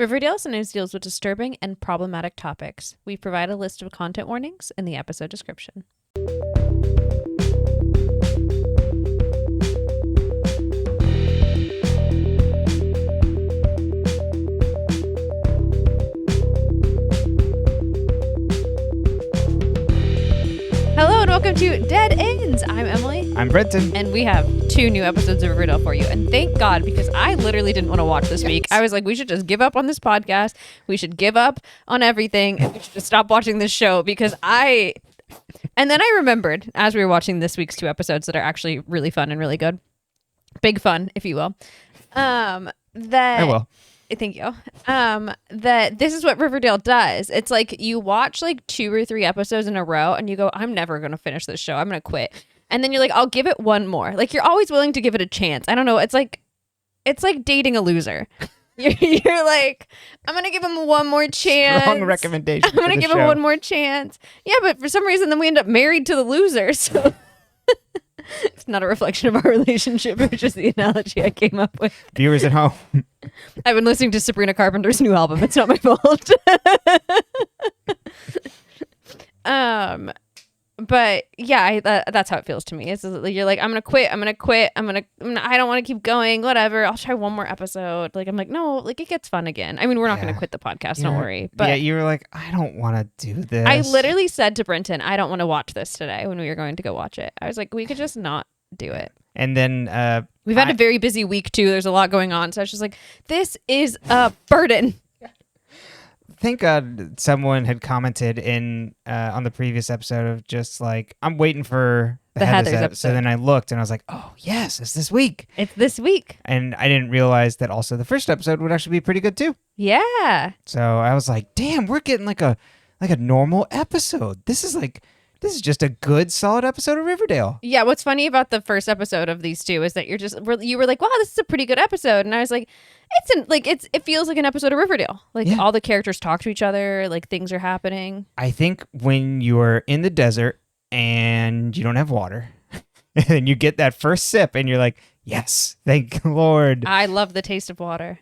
Riverdale sometimes deals with disturbing and problematic topics. We provide a list of content warnings in the episode description. Hello and welcome to Dead Ends. I'm Emily. I'm Brenton. And we have 2 new episodes of Riverdale for you. And thank God, because I literally didn't want to watch this week. I was like, we should just give up on this podcast. We should give up on everything. And we should just stop watching this show because And then I remembered as we were watching this week's 2 episodes that are actually really fun and really good. Big fun, if you will. That I will. Thank you. That this is what Riverdale does. It's like you watch like 2 or 3 episodes in a row and you go, I'm never going to finish this show. I'm going to quit. And then you're like, I'll give it one more. Like you're always willing to give it a chance. I don't know. It's like dating a loser. You're like, I'm going to give him one more chance. Strong recommendation. I'm going to give him one more chance. Yeah, but for some reason then we end up married to the loser. So it's not a reflection of our relationship. It was just the analogy I came up with. Viewers at home. I've been listening to Sabrina Carpenter's new album. It's not my fault. But yeah, that's how it feels to me. It's like, you're like, I'm gonna quit. I don't want to keep going. Whatever. I'll try one more episode. Like I'm like, no. Like it gets fun again. I mean, we're not gonna quit the podcast. Don't worry. But yeah, you were like, I don't want to do this. I literally said to Brenton, I don't want to watch this today when we were going to go watch it. I was like, we could just not do it. And then we've had a very busy week too. There's a lot going on. So I was just like, this is a burden. Thank God someone had commented in on the previous episode of just like, I'm waiting for the Heathers episode. So then I looked and I was like, oh yes, it's this week. It's this week. And I didn't realize that also the first episode would actually be pretty good too. Yeah. So I was like, damn, we're getting like a normal episode. This is just a good, solid episode of Riverdale. Yeah, what's funny about the first episode of these 2 is that you were like, wow, this is a pretty good episode. And I was like, it feels like an episode of Riverdale. Like all the characters talk to each other, like things are happening. I think when you're in the desert and you don't have water, and you get that first sip and you're like, yes, thank Lord. I love the taste of water.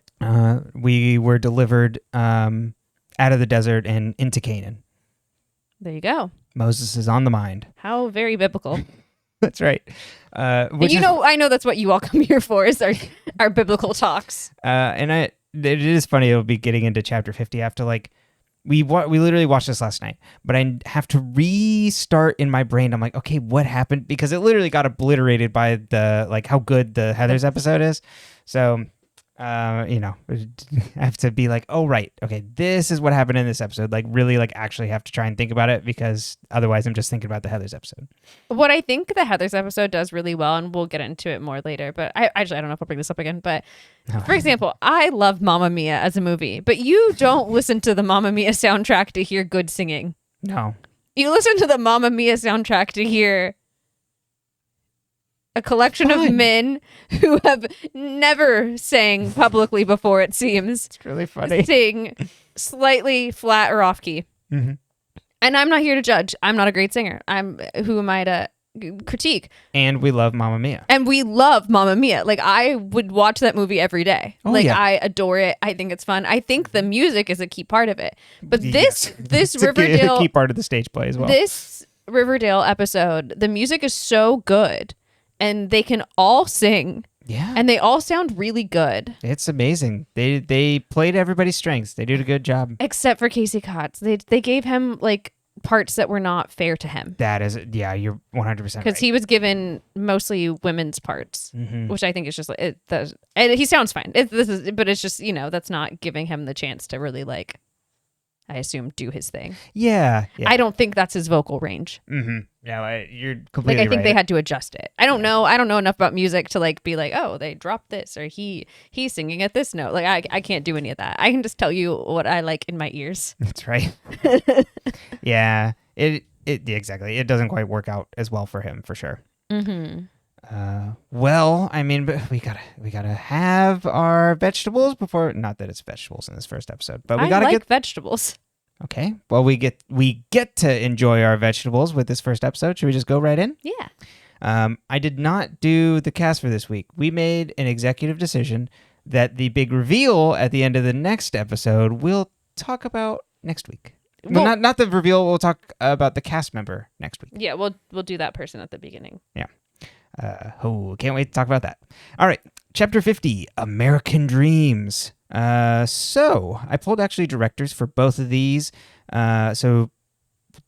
We were delivered out of the desert and into Canaan. There you go. Moses is on the mind. How very biblical. That's right. I know that's what you all come here for is our biblical talks. And it is funny. It'll be getting into chapter 50 after like we literally watched this last night, but I have to restart in my brain. I'm like, okay, what happened? Because it literally got obliterated by the like how good the Heathers episode is. So. I have to be like, oh, right. Okay, this is what happened in this episode. Like, really, like, actually have to try and think about it because otherwise I'm just thinking about the Heathers episode. What I think the Heathers episode does really well, and we'll get into it more later, but I don't know if I'll bring this up again, but for example, I love Mamma Mia as a movie, but you don't listen to the Mamma Mia soundtrack to hear good singing. No. You listen to the Mamma Mia soundtrack to hear a collection of men who have never sang publicly before, it seems. It's really funny. Sing slightly flat or off key. Mm-hmm. And I'm not here to judge. I'm not a great singer. Who am I to critique? And we love Mamma Mia. And we love Mamma Mia. Like, I would watch that movie every day. Oh, like, yeah. I adore it. I think it's fun. I think the music is a key part of it. But this Riverdale... a key part of the stage play as well. This Riverdale episode, the music is so good. And they can all sing. Yeah. And they all sound really good. It's amazing. They played everybody's strengths. They did a good job. Except for Casey Coates. They gave him like parts that were not fair to him. That is, yeah, you're 100% right. Because he was given mostly women's parts, which I think is just like, and he sounds fine. But it's just, that's not giving him the chance to really like, I assume, do his thing. Yeah. I don't think that's his vocal range. Mm-hmm. Yeah, you're completely right. I think they had to adjust it. I don't know enough about music to like be like, oh, they dropped this or he's singing at this note. Like I can't do any of that. I can just tell you what I like in my ears. That's right. Yeah. Exactly. It doesn't quite work out as well for him for sure. Mm-hmm. Well, I mean, but we gotta have our vegetables before. Not that it's vegetables in this first episode, but we gotta get vegetables. Okay. Well, we get to enjoy our vegetables with this first episode. Should we just go right in? Yeah. I did not do the cast for this week. We made an executive decision that the big reveal at the end of the next episode we'll talk about next week. Well, not the reveal. We'll talk about the cast member next week. Yeah, we'll do that person at the beginning. Yeah. Can't wait to talk about that. All right. Chapter 50, American Dreams. So I pulled actually directors for both of these. So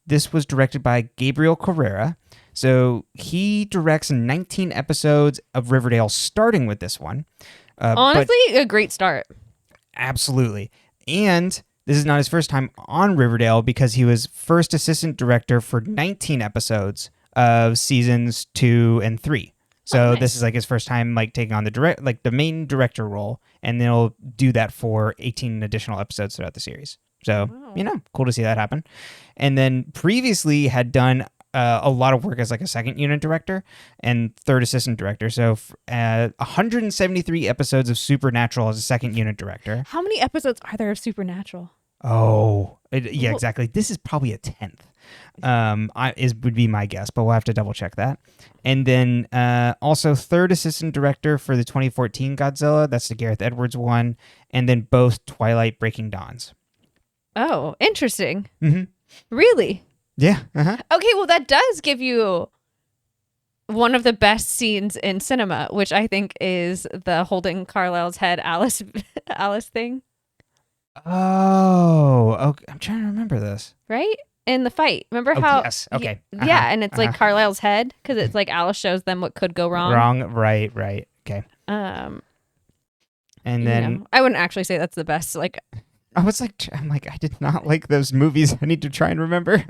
this was directed by Gabriel Carrera. So he directs 19 episodes of Riverdale, starting with this one. Honestly, a great start. Absolutely. And this is not his first time on Riverdale because he was first assistant director for 19 episodes of seasons 2 and 3. So nice. This is like his first time like taking on the main director role, and they'll do that for 18 additional episodes throughout the series. So, cool to see that happen. And then previously had done a lot of work as like a second unit director and third assistant director. So 173 episodes of Supernatural as a second unit director. How many episodes are there of Supernatural? Exactly. This is probably a 10th. Would be my guess, but we'll have to double check that. And then also third assistant director for the 2014 Godzilla. That's the Gareth Edwards one. And then both Twilight Breaking Dawns. Oh, interesting. Mm-hmm. Really? Yeah. Uh-huh. Okay, well, that does give you one of the best scenes in cinema, which I think is the holding Carlisle's head Alice thing. Oh, okay. I'm trying to remember this. Right? In the fight. Remember how... Yes, okay. Yeah, and it's like Carlisle's head, because it's like Alice shows them what could go wrong. Right. Okay. And then... I wouldn't actually say that's the best, like... I'm like, I did not like those movies. I need to try and remember.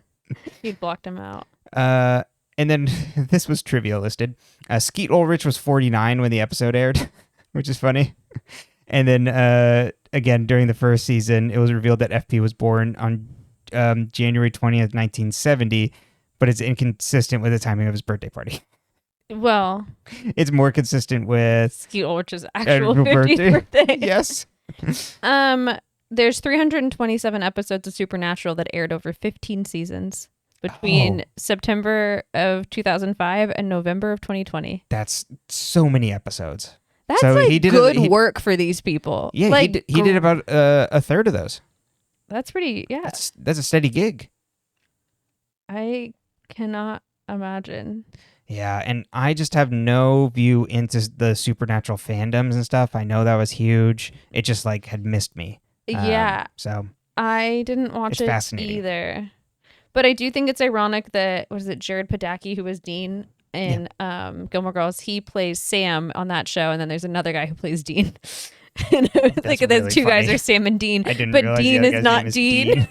You blocked them out. And then this was trivia listed. Skeet Ulrich was 49 when the episode aired, which is funny. And then again, during the first season, it was revealed that FP was born on January 20th, 1970, but it's inconsistent with the timing of his birthday party. Well, it's more consistent with Skeet Ulrich's actual 50th birthday. Yes. There's 327 episodes of Supernatural that aired over 15 seasons between September of 2005 and November of 2020. That's so many episodes. That's so like good work for these people. Yeah, like, he did about a third of those. That's pretty, yeah. That's a steady gig. I cannot imagine. Yeah, and I just have no view into the Supernatural fandoms and stuff. I know that was huge. It just like had missed me. Yeah. So I didn't watch it either. But I do think it's ironic that, Jared Padalecki, who was Dean in Gilmore Girls, he plays Sam on that show, and then there's another guy who plays Dean. And like really those two funny. guys are Sam and Dean, but Dean is not Dean.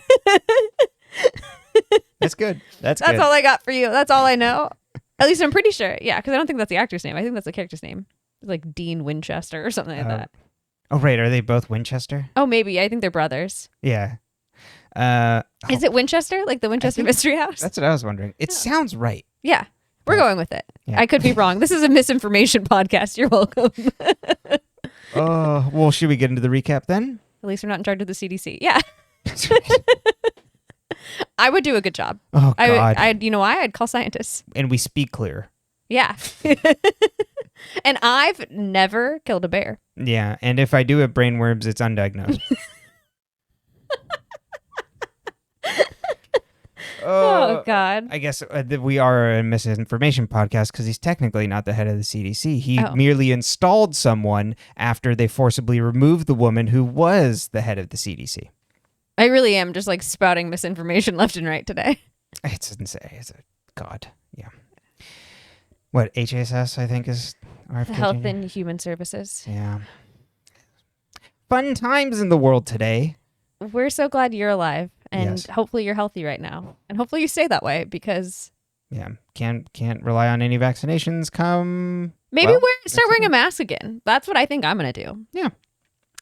That's good. That's all I got for you. That's all I know. At least I'm pretty sure. Yeah, because I don't think that's the actor's name. I think that's the character's name. It's like Dean Winchester or something like that. Oh, right. Are they both Winchester? Oh, maybe. I think they're brothers. Yeah. Is it Winchester? Like the Winchester Mystery House? That's what I was wondering. It sounds right. Yeah. We're going with it. Yeah. I could be wrong. This is a misinformation podcast. You're welcome. Well, should we get into the recap then? At least we're not in charge of the CDC. Yeah. I would do a good job. Oh, God. I'd call scientists. And we speak clear. Yeah. And I've never killed a bear. Yeah. And if I do have brain worms, it's undiagnosed. Oh, God. I guess we are a misinformation podcast because he's technically not the head of the CDC. He merely installed someone after they forcibly removed the woman who was the head of the CDC. I really am just like spouting misinformation left and right today. It's insane. It's God. Yeah. What, HSS, I think, is RFK Health Jr.? and Human Services. Yeah. Fun times in the world today. We're so glad you're alive, and hopefully you're healthy right now, and hopefully you stay that way because can't rely on any vaccinations. Maybe start wearing a mask again. That's what I think I'm gonna do. Yeah,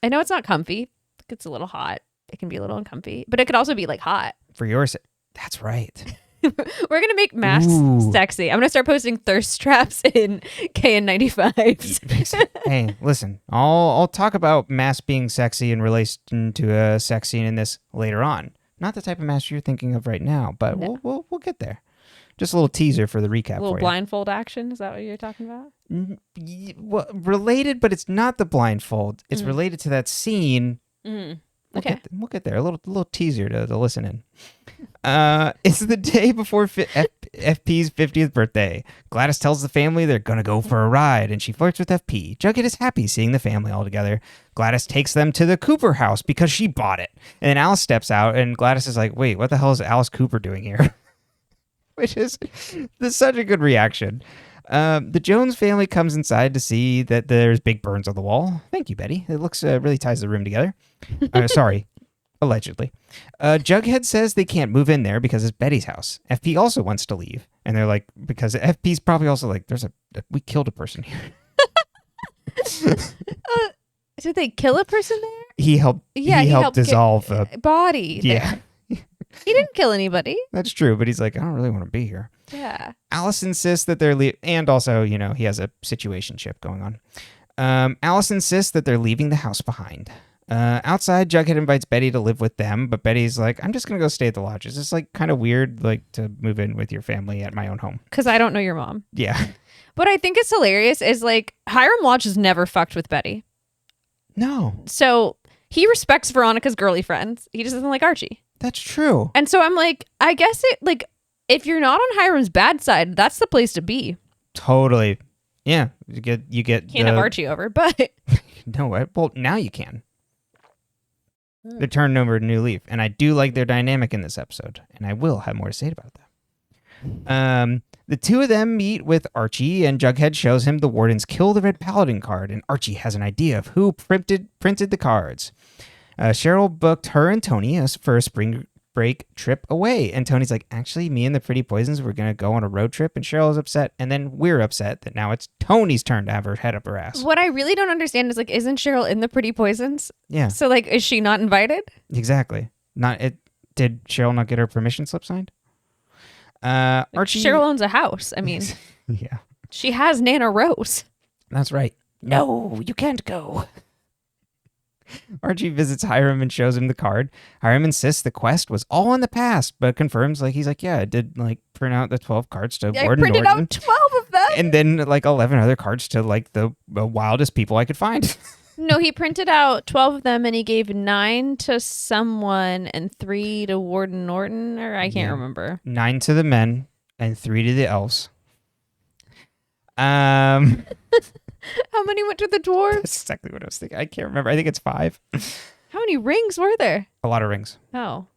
I know it's not comfy. It's a little hot. It can be a little uncomfy, but it could also be like hot for yours. That's right. We're gonna make masks sexy. I'm gonna start posting thirst traps in KN95s. Hey, listen, I'll talk about masks being sexy in relation to a sex scene in this later on. Not the type of mask you're thinking of right now, but we'll get there. Just a little teaser for the recap A little for you. blindfold action. Is that what you're talking about? Well, related, but it's not the blindfold. It's related to that scene. Okay. We'll get there. A little teaser to listen in. It's the day before FP's 50th birthday. Gladys tells the family they're going to go for a ride, and she flirts with FP. Jughead is happy seeing the family all together. Gladys takes them to the Cooper house because she bought it. And then Alice steps out, and Gladys is like, wait, what the hell is Alice Cooper doing here? Which is such a good reaction. The Jones family comes inside to see that there's big burns on the wall. Thank you, Betty. It looks really ties the room together. Sorry. Allegedly. Jughead says they can't move in there because it's Betty's house. FP also wants to leave. And they're like, because FP's probably also like, we killed a person here. Did they kill a person there? He helped dissolve a body. Yeah. He didn't kill anybody. That's true, but he's like, I don't really want to be here. Yeah. Alice insists that they're and also, he has a situationship going on. Alice insists that they're leaving the house behind. Outside, Jughead invites Betty to live with them, but Betty's like, I'm just going to go stay at the lodge. It's just like kind of weird, like to move in with your family at my own home. Because I don't know your mom. Yeah. What I think is hilarious is like Hiram Lodge has never fucked with Betty. No. So he respects Veronica's girly friends. He just doesn't like Archie. That's true. And so I'm like, I guess if you're not on Hiram's bad side, that's the place to be. Totally. Yeah. You get Can't have Archie over, but no, well, now you can. They're turning over a new leaf, and I do like their dynamic in this episode, and I will have more to say about that. The two of them meet with Archie, and Jughead shows him the Warden's Kill the Red Paladin card, and Archie has an idea of who printed the cards. Cheryl booked her and Toni for a spring break trip away, and Tony's like, actually, me and the Pretty Poisons were going to go on a road trip, and Cheryl is upset, and then we're upset that now it's Tony's turn to have her head up her ass. What I really don't understand is isn't Cheryl in the Pretty Poisons? Yeah. So is she not invited? Exactly. Did Cheryl not get her permission slip signed? Archie. Cheryl owns a house. I mean, yeah. She has Nana Rose. That's right. No, you can't go. Archie visits Hiram and shows him the card. Hiram insists the quest was all in the past, but confirms he's like, yeah, I did print out the 12 cards to Warden I printed Norton, out 12 of them. and then 11 other cards to the wildest people I could find. No, he printed out 12 of them and he gave 9 to someone and 3 to Warden Norton, or I can't remember. 9 to the men and 3 to the elves. How many went to the dwarves? That's exactly what I was thinking. I can't remember. I think it's 5. How many rings were there? A lot of rings. Oh,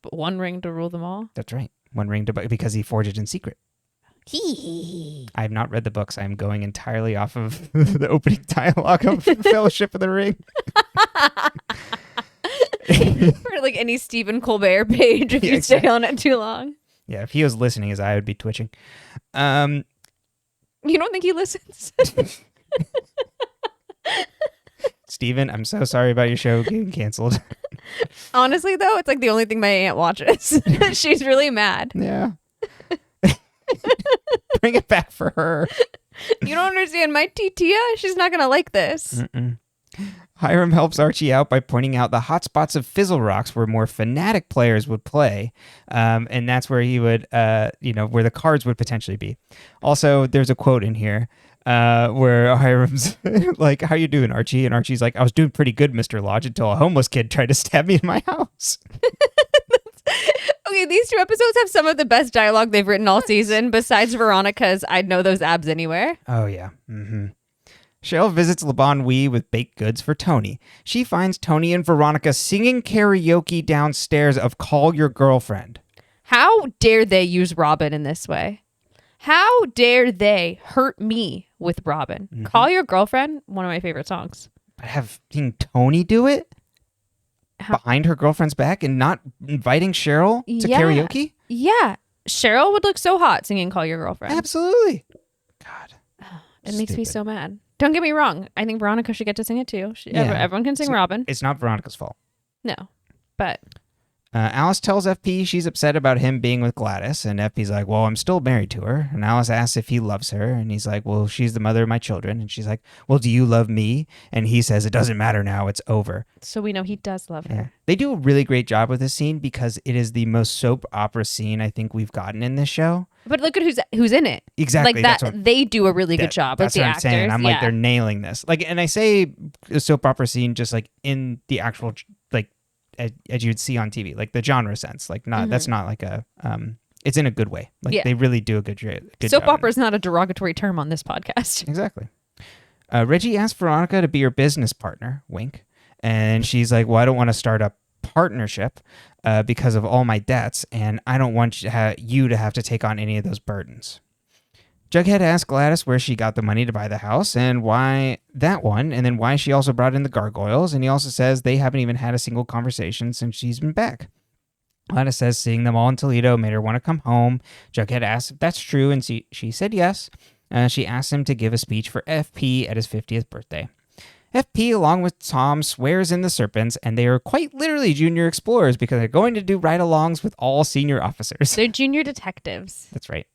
but 1 ring to rule them all? That's right. 1 ring because he forged it in secret. I have not read the books. I am going entirely off of the opening dialogue of Fellowship of the Ring. Or any Stephen Colbert page if you stay on it too long. Yeah, if he was listening, his eye would be twitching. You don't think he listens? Steven, I'm so sorry about your show getting canceled. Honestly, though, it's the only thing my aunt watches. She's really mad. Yeah. Bring it back for her. You don't understand my Titia? She's not going to like this. Mm-mm. Hiram helps Archie out by pointing out the hot spots of Fizzle Rocks where more fanatic players would play. And that's where he would, where the cards would potentially be. Also, there's a quote in here where Hiram's like, how you doing, Archie? And Archie's like, I was doing pretty good, Mr. Lodge, until a homeless kid tried to stab me in my house. Okay, these 2 episodes have some of the best dialogue they've written all season, besides Veronica's I'd know those abs anywhere. Oh, yeah. Mm-hmm. Cheryl visits Le Bon Oui with baked goods for Toni. She finds Toni and Veronica singing karaoke downstairs of Call Your Girlfriend. How dare they use Robin in this way? How dare they hurt me with Robin? Mm-hmm. Call Your Girlfriend, one of my favorite songs. But having Toni do it? Behind her girlfriend's back and not inviting Cheryl to karaoke? Yeah. Cheryl would look so hot singing Call Your Girlfriend. Absolutely. God. It makes me so mad. Don't get me wrong. I think Veronica should get to sing it too. Everyone can sing Robin. It's not Veronica's fault. No. But Alice tells FP she's upset about him being with Gladys, and FP's like, well, I'm still married to her. And Alice asks if he loves her, and he's like, well, she's the mother of my children. And she's like, well, do you love me? And he says, it doesn't matter now, it's over. So we know he does love her. Yeah. They do a really great job with this scene because it is the most soap opera scene I think we've gotten in this show. But look at who's in it. Exactly. Like that, they do a really good job. That's like what the I'm actors. saying. I'm like, yeah. they're nailing this. Like, and I say a soap opera scene just like in the actual, like, as you'd see on TV, like the genre sense. Like, not that's not like a, it's in a good way. Like, they really do a good job. Soap opera is not a derogatory term on this podcast. Exactly. Reggie asked Veronica to be her business partner, wink. And she's like, well, I don't want to start a partnership because of all my debts, and I don't want you to have to take on any of those burdens. Jughead asked Gladys where she got the money to buy the house and why that one, and then why she also brought in the gargoyles, and he also says they haven't even had a single conversation since she's been back. Gladys says seeing them all in Toledo made her want to come home. Jughead asks if that's true, and she said yes. She asked him to give a speech for FP at his 50th birthday. FP, along with Tom, swears in the Serpents, and they are quite literally junior explorers because they're going to do ride-alongs with all senior officers. They're junior detectives. That's right.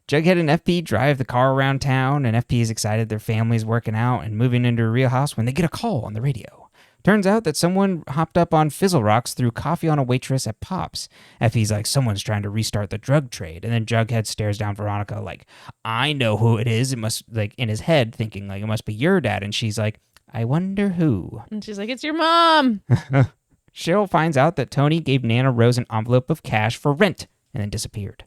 Jughead and FP drive the car around town, and FP is excited their family's working out and moving into a real house when they get a call on the radio. Turns out that someone hopped up on Fizzle Rocks threw coffee on a waitress at Pops. Effie's like, someone's trying to restart the drug trade. And then Jughead stares down Veronica like, I know who it is. It must, like, in his head, thinking, like, it must be your dad. And she's like, I wonder who. And she's like, it's your mom. Cheryl finds out that Toni gave Nana Rose an envelope of cash for rent and then disappeared.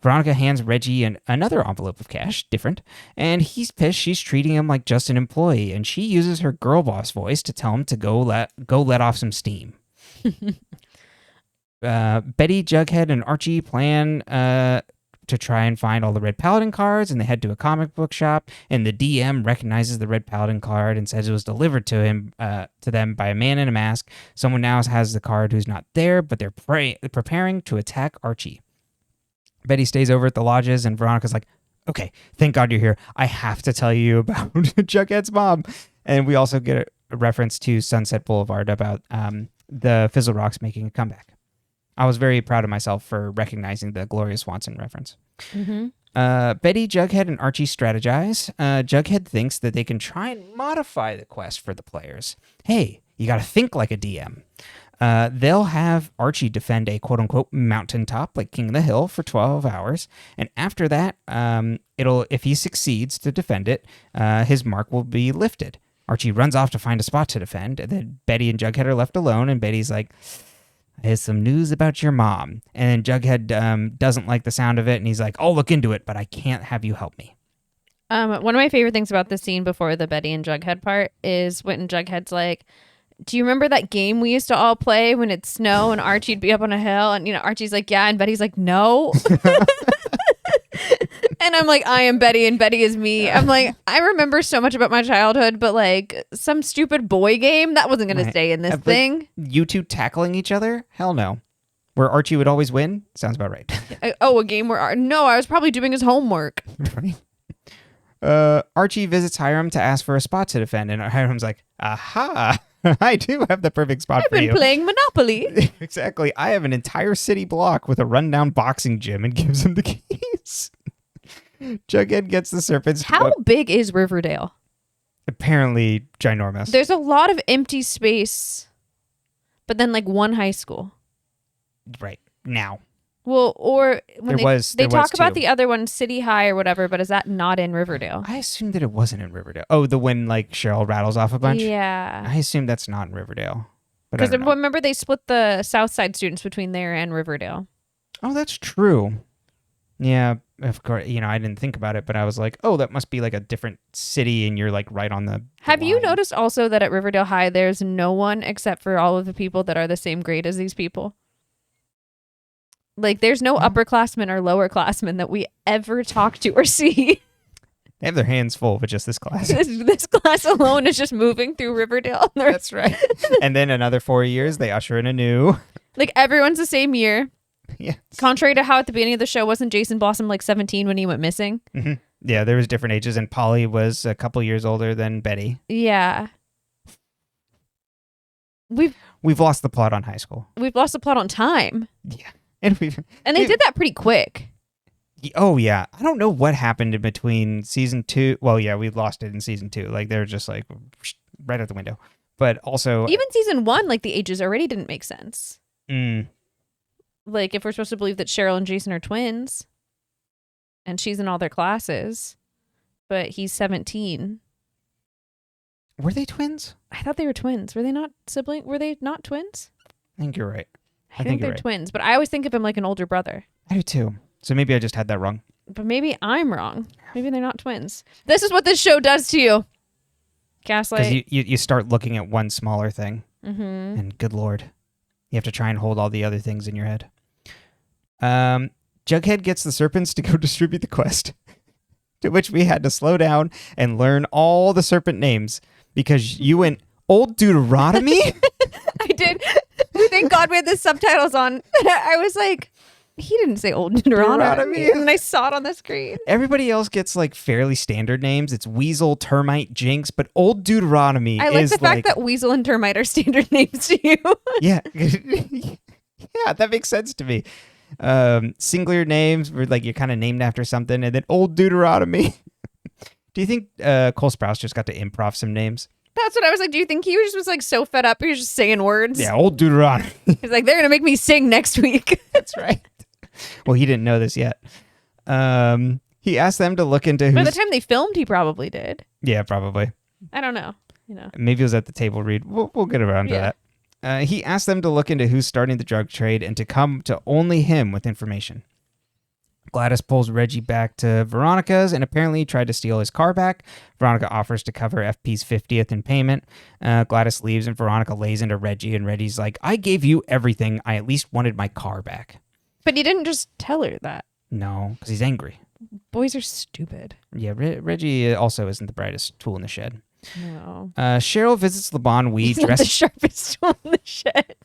Veronica hands Reggie another envelope of cash, different, and he's pissed she's treating him like just an employee, and she uses her girl boss voice to tell him to go let off some steam. Betty, Jughead, and Archie plan to try and find all the Red Paladin cards, and they head to a comic book shop, and the DM recognizes the Red Paladin card and says it was delivered to them by a man in a mask. Someone now has the card who's not there, but they're preparing to attack Archie. Betty stays over at the lodges, and Veronica's like, okay, thank God you're here. I have to tell you about Jughead's mom. And we also get a reference to Sunset Boulevard about the Fizzle Rocks making a comeback. I was very proud of myself for recognizing the Gloria Swanson reference. Mm-hmm. Betty, Jughead, and Archie strategize. Jughead thinks that they can try and modify the quest for the players. Hey, you got to think like a DM. They'll have Archie defend a quote-unquote mountaintop like King of the Hill for 12 hours. And after that, if he succeeds to defend it, his mark will be lifted. Archie runs off to find a spot to defend. And then Betty and Jughead are left alone. And Betty's like, I have some news about your mom. And Jughead doesn't like the sound of it. And he's like, I'll look into it, but I can't have you help me. One of my favorite things about the scene before the Betty and Jughead part is when Jughead's like, do you remember that game we used to all play when it'd snow and Archie'd be up on a hill? And, Archie's like, yeah. And Betty's like, no. And I'm like, I am Betty and Betty is me. I'm like, I remember so much about my childhood, but like some stupid boy game, that wasn't going to stay in this thing. You two tackling each other? Hell no. Where Archie would always win? Sounds about right. A game where, no, I was probably doing his homework. Right. Archie visits Hiram to ask for a spot to defend. And Hiram's like, aha. I do have the perfect spot for you. I've been playing Monopoly. Exactly. I have an entire city block with a rundown boxing gym and gives him the keys. Jughead gets the serpents. How big is Riverdale? Apparently ginormous. There's a lot of empty space, but then like one high school. Right. Now. Well, or when they talk about two. the other one, City High or whatever, but is that not in Riverdale? I assumed that it wasn't in Riverdale. Oh, the one like Cheryl rattles off a bunch? Yeah. I assume that's not in Riverdale. Because remember they split the South Side students between there and Riverdale. Oh, that's true. Yeah, of course. I didn't think about it, but I was like, oh, that must be like a different city and you're like right on the Have line. you noticed also that at Riverdale High, there's no one except for all of the people that are the same grade as these people? Like, there's no upperclassmen or lowerclassmen that we ever talk to or see. They have their hands full with just this class. This class alone is just moving through Riverdale. That's right. And then another 4 years, they usher in a new. Like, everyone's the same year. Yes. Contrary to how at the beginning of the show, wasn't Jason Blossom like 17 when he went missing? Mm-hmm. Yeah, there was different ages, and Polly was a couple years older than Betty. Yeah. We've lost the plot on high school. We've lost the plot on time. Yeah. And they did that pretty quick. Oh, yeah. I don't know what happened in between season 2. Well, yeah, we lost it in season 2. Like, they're just like right out the window. But also... Even season 1, like, the ages already didn't make sense. Mm. Like, if we're supposed to believe that Cheryl and Jason are twins. and she's in all their classes, but he's 17. Were they twins? I thought they were twins. Were they not siblings? Were they not twins? I think you're right. I think they're twins, but I always think of him like an older brother. I do too. So maybe I just had that wrong. But maybe I'm wrong. Maybe they're not twins. This is what this show does to you. Gaslight. Because you start looking at one smaller thing, and good Lord, you have to try and hold all the other things in your head. Jughead gets the serpents to go distribute the quest, to which we had to slow down and learn all the serpent names because you went, Old Deuteronomy? I did. Thank God we had the subtitles on. I was like, he didn't say Old Deuteronomy. And then I saw it on the screen. Everybody else gets like fairly standard names. It's Weasel, Termite, Jinx, but Old Deuteronomy I like is the fact that Weasel and Termite are standard names to you. Yeah. Yeah, that makes sense to me. Singular names where like you're kind of named after something, and then Old Deuteronomy. Do you think Cole Sprouse just got to improv some names? That's what I was like. Do you think he was like so fed up he was just saying words? Yeah, Old Deuteronomy. He's like, they're gonna make me sing next week. That's right. Well, he didn't know this yet. He asked them to look into By the time they filmed, he probably did. Yeah, probably. I don't know. Maybe it was at the table read. We'll get around to that. He asked them to look into who's starting the drug trade and to come to only him with information. Gladys pulls Reggie back to Veronica's and apparently tried to steal his car back. Veronica offers to cover FP's 50th in payment. Gladys leaves and Veronica lays into Reggie, and Reggie's like, I gave you everything. I at least wanted my car back. But he didn't just tell her that. No, because he's angry. Boys are stupid. Yeah, Reggie also isn't the brightest tool in the shed. No. Cheryl visits LeBon Wee He's not the sharpest tool in the shed.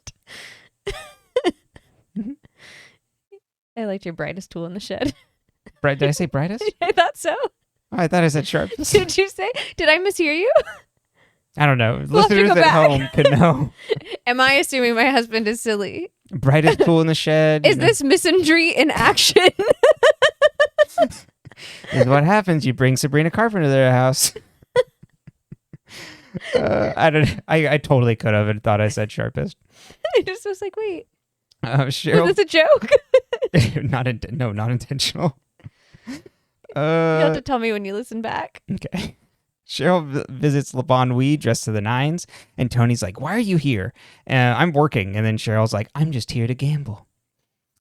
I liked your brightest tool in the shed. Did I say brightest? I thought so. Oh, I thought I said sharpest. Did you say? Did I mishear you? I don't know. We'll Listeners at home could know. Am I assuming my husband is silly? Brightest tool in the shed. Is this misandry in action? This is what happens. You bring Sabrina Carpenter to their house. I totally could have and thought I said sharpest. I just was like, wait. Cheryl, was this a joke? not intentional. You'll have to tell me when you listen back. Okay. Cheryl visits LeBon Wee dressed to the nines, and Tony's like, why are you here? I'm working. And then Cheryl's like, I'm just here to gamble.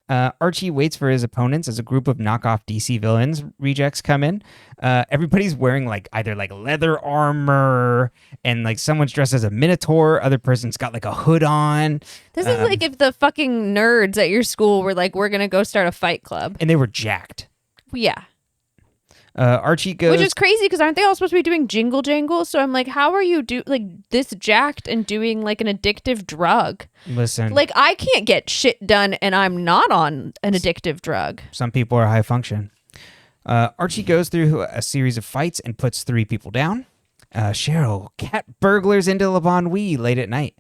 Archie waits for his opponents as a group of knockoff DC villains rejects come in. Everybody's wearing like either like leather armor and like someone's dressed as a minotaur. Other person's got like a hood on. This is like if the fucking nerds at your school were like, we're going to go start a fight club. And they were jacked. Yeah. Archie goes... Which is crazy because aren't they all supposed to be doing jingle jangle? So I'm like, how are you this jacked and doing like an addictive drug? Listen. Like I can't get shit done and I'm not on an addictive drug. Some people are high function. Archie goes through a series of fights and puts 3 people down. Cheryl cat burglars into LeBon Wee late at night.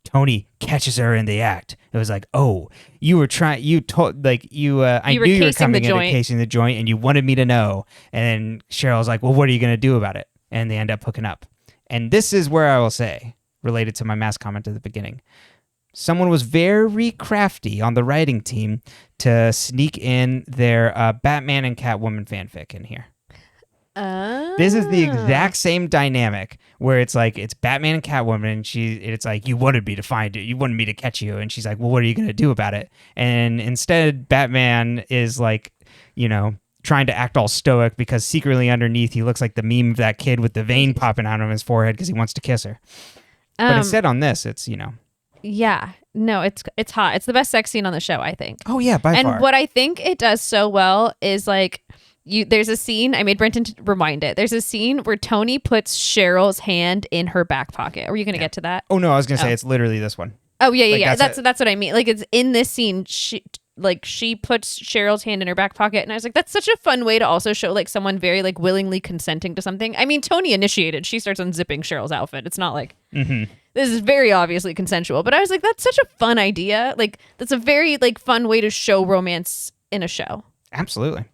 Tony catches her in the act. It was like, oh, you were trying, I knew you were coming into casing the joint and you wanted me to know. And then Cheryl's like, well, what are you going to do about it? And they end up hooking up. And this is where I will say, related to my mass comment at the beginning, someone was very crafty on the writing team to sneak in their Batman and Catwoman fanfic in here. This is the exact same dynamic where it's like it's Batman and Catwoman and it's like you wanted me to find it, you wanted me to catch you, and she's like, well, what are you gonna do about it? And instead Batman is like, trying to act all stoic because secretly underneath he looks like the meme of that kid with the vein popping out of his forehead because he wants to kiss her. But instead on this it's yeah, no, it's hot. It's the best sex scene on the show, I think. Oh yeah, by far. And what I think it does so well is like there's a scene, I made Brenton rewind it. There's a scene where Tony puts Cheryl's hand in her back pocket. Are you going to get to that? Oh, no, I was going to say it's literally this one. Oh, yeah. That's what I mean. Like, it's in this scene, she puts Cheryl's hand in her back pocket. And I was like, that's such a fun way to also show, like, someone very, like, willingly consenting to something. I mean, Tony initiated. She starts unzipping Cheryl's outfit. It's not like, this is very obviously consensual. But I was like, that's such a fun idea. Like, that's a very, like, fun way to show romance in a show. Absolutely.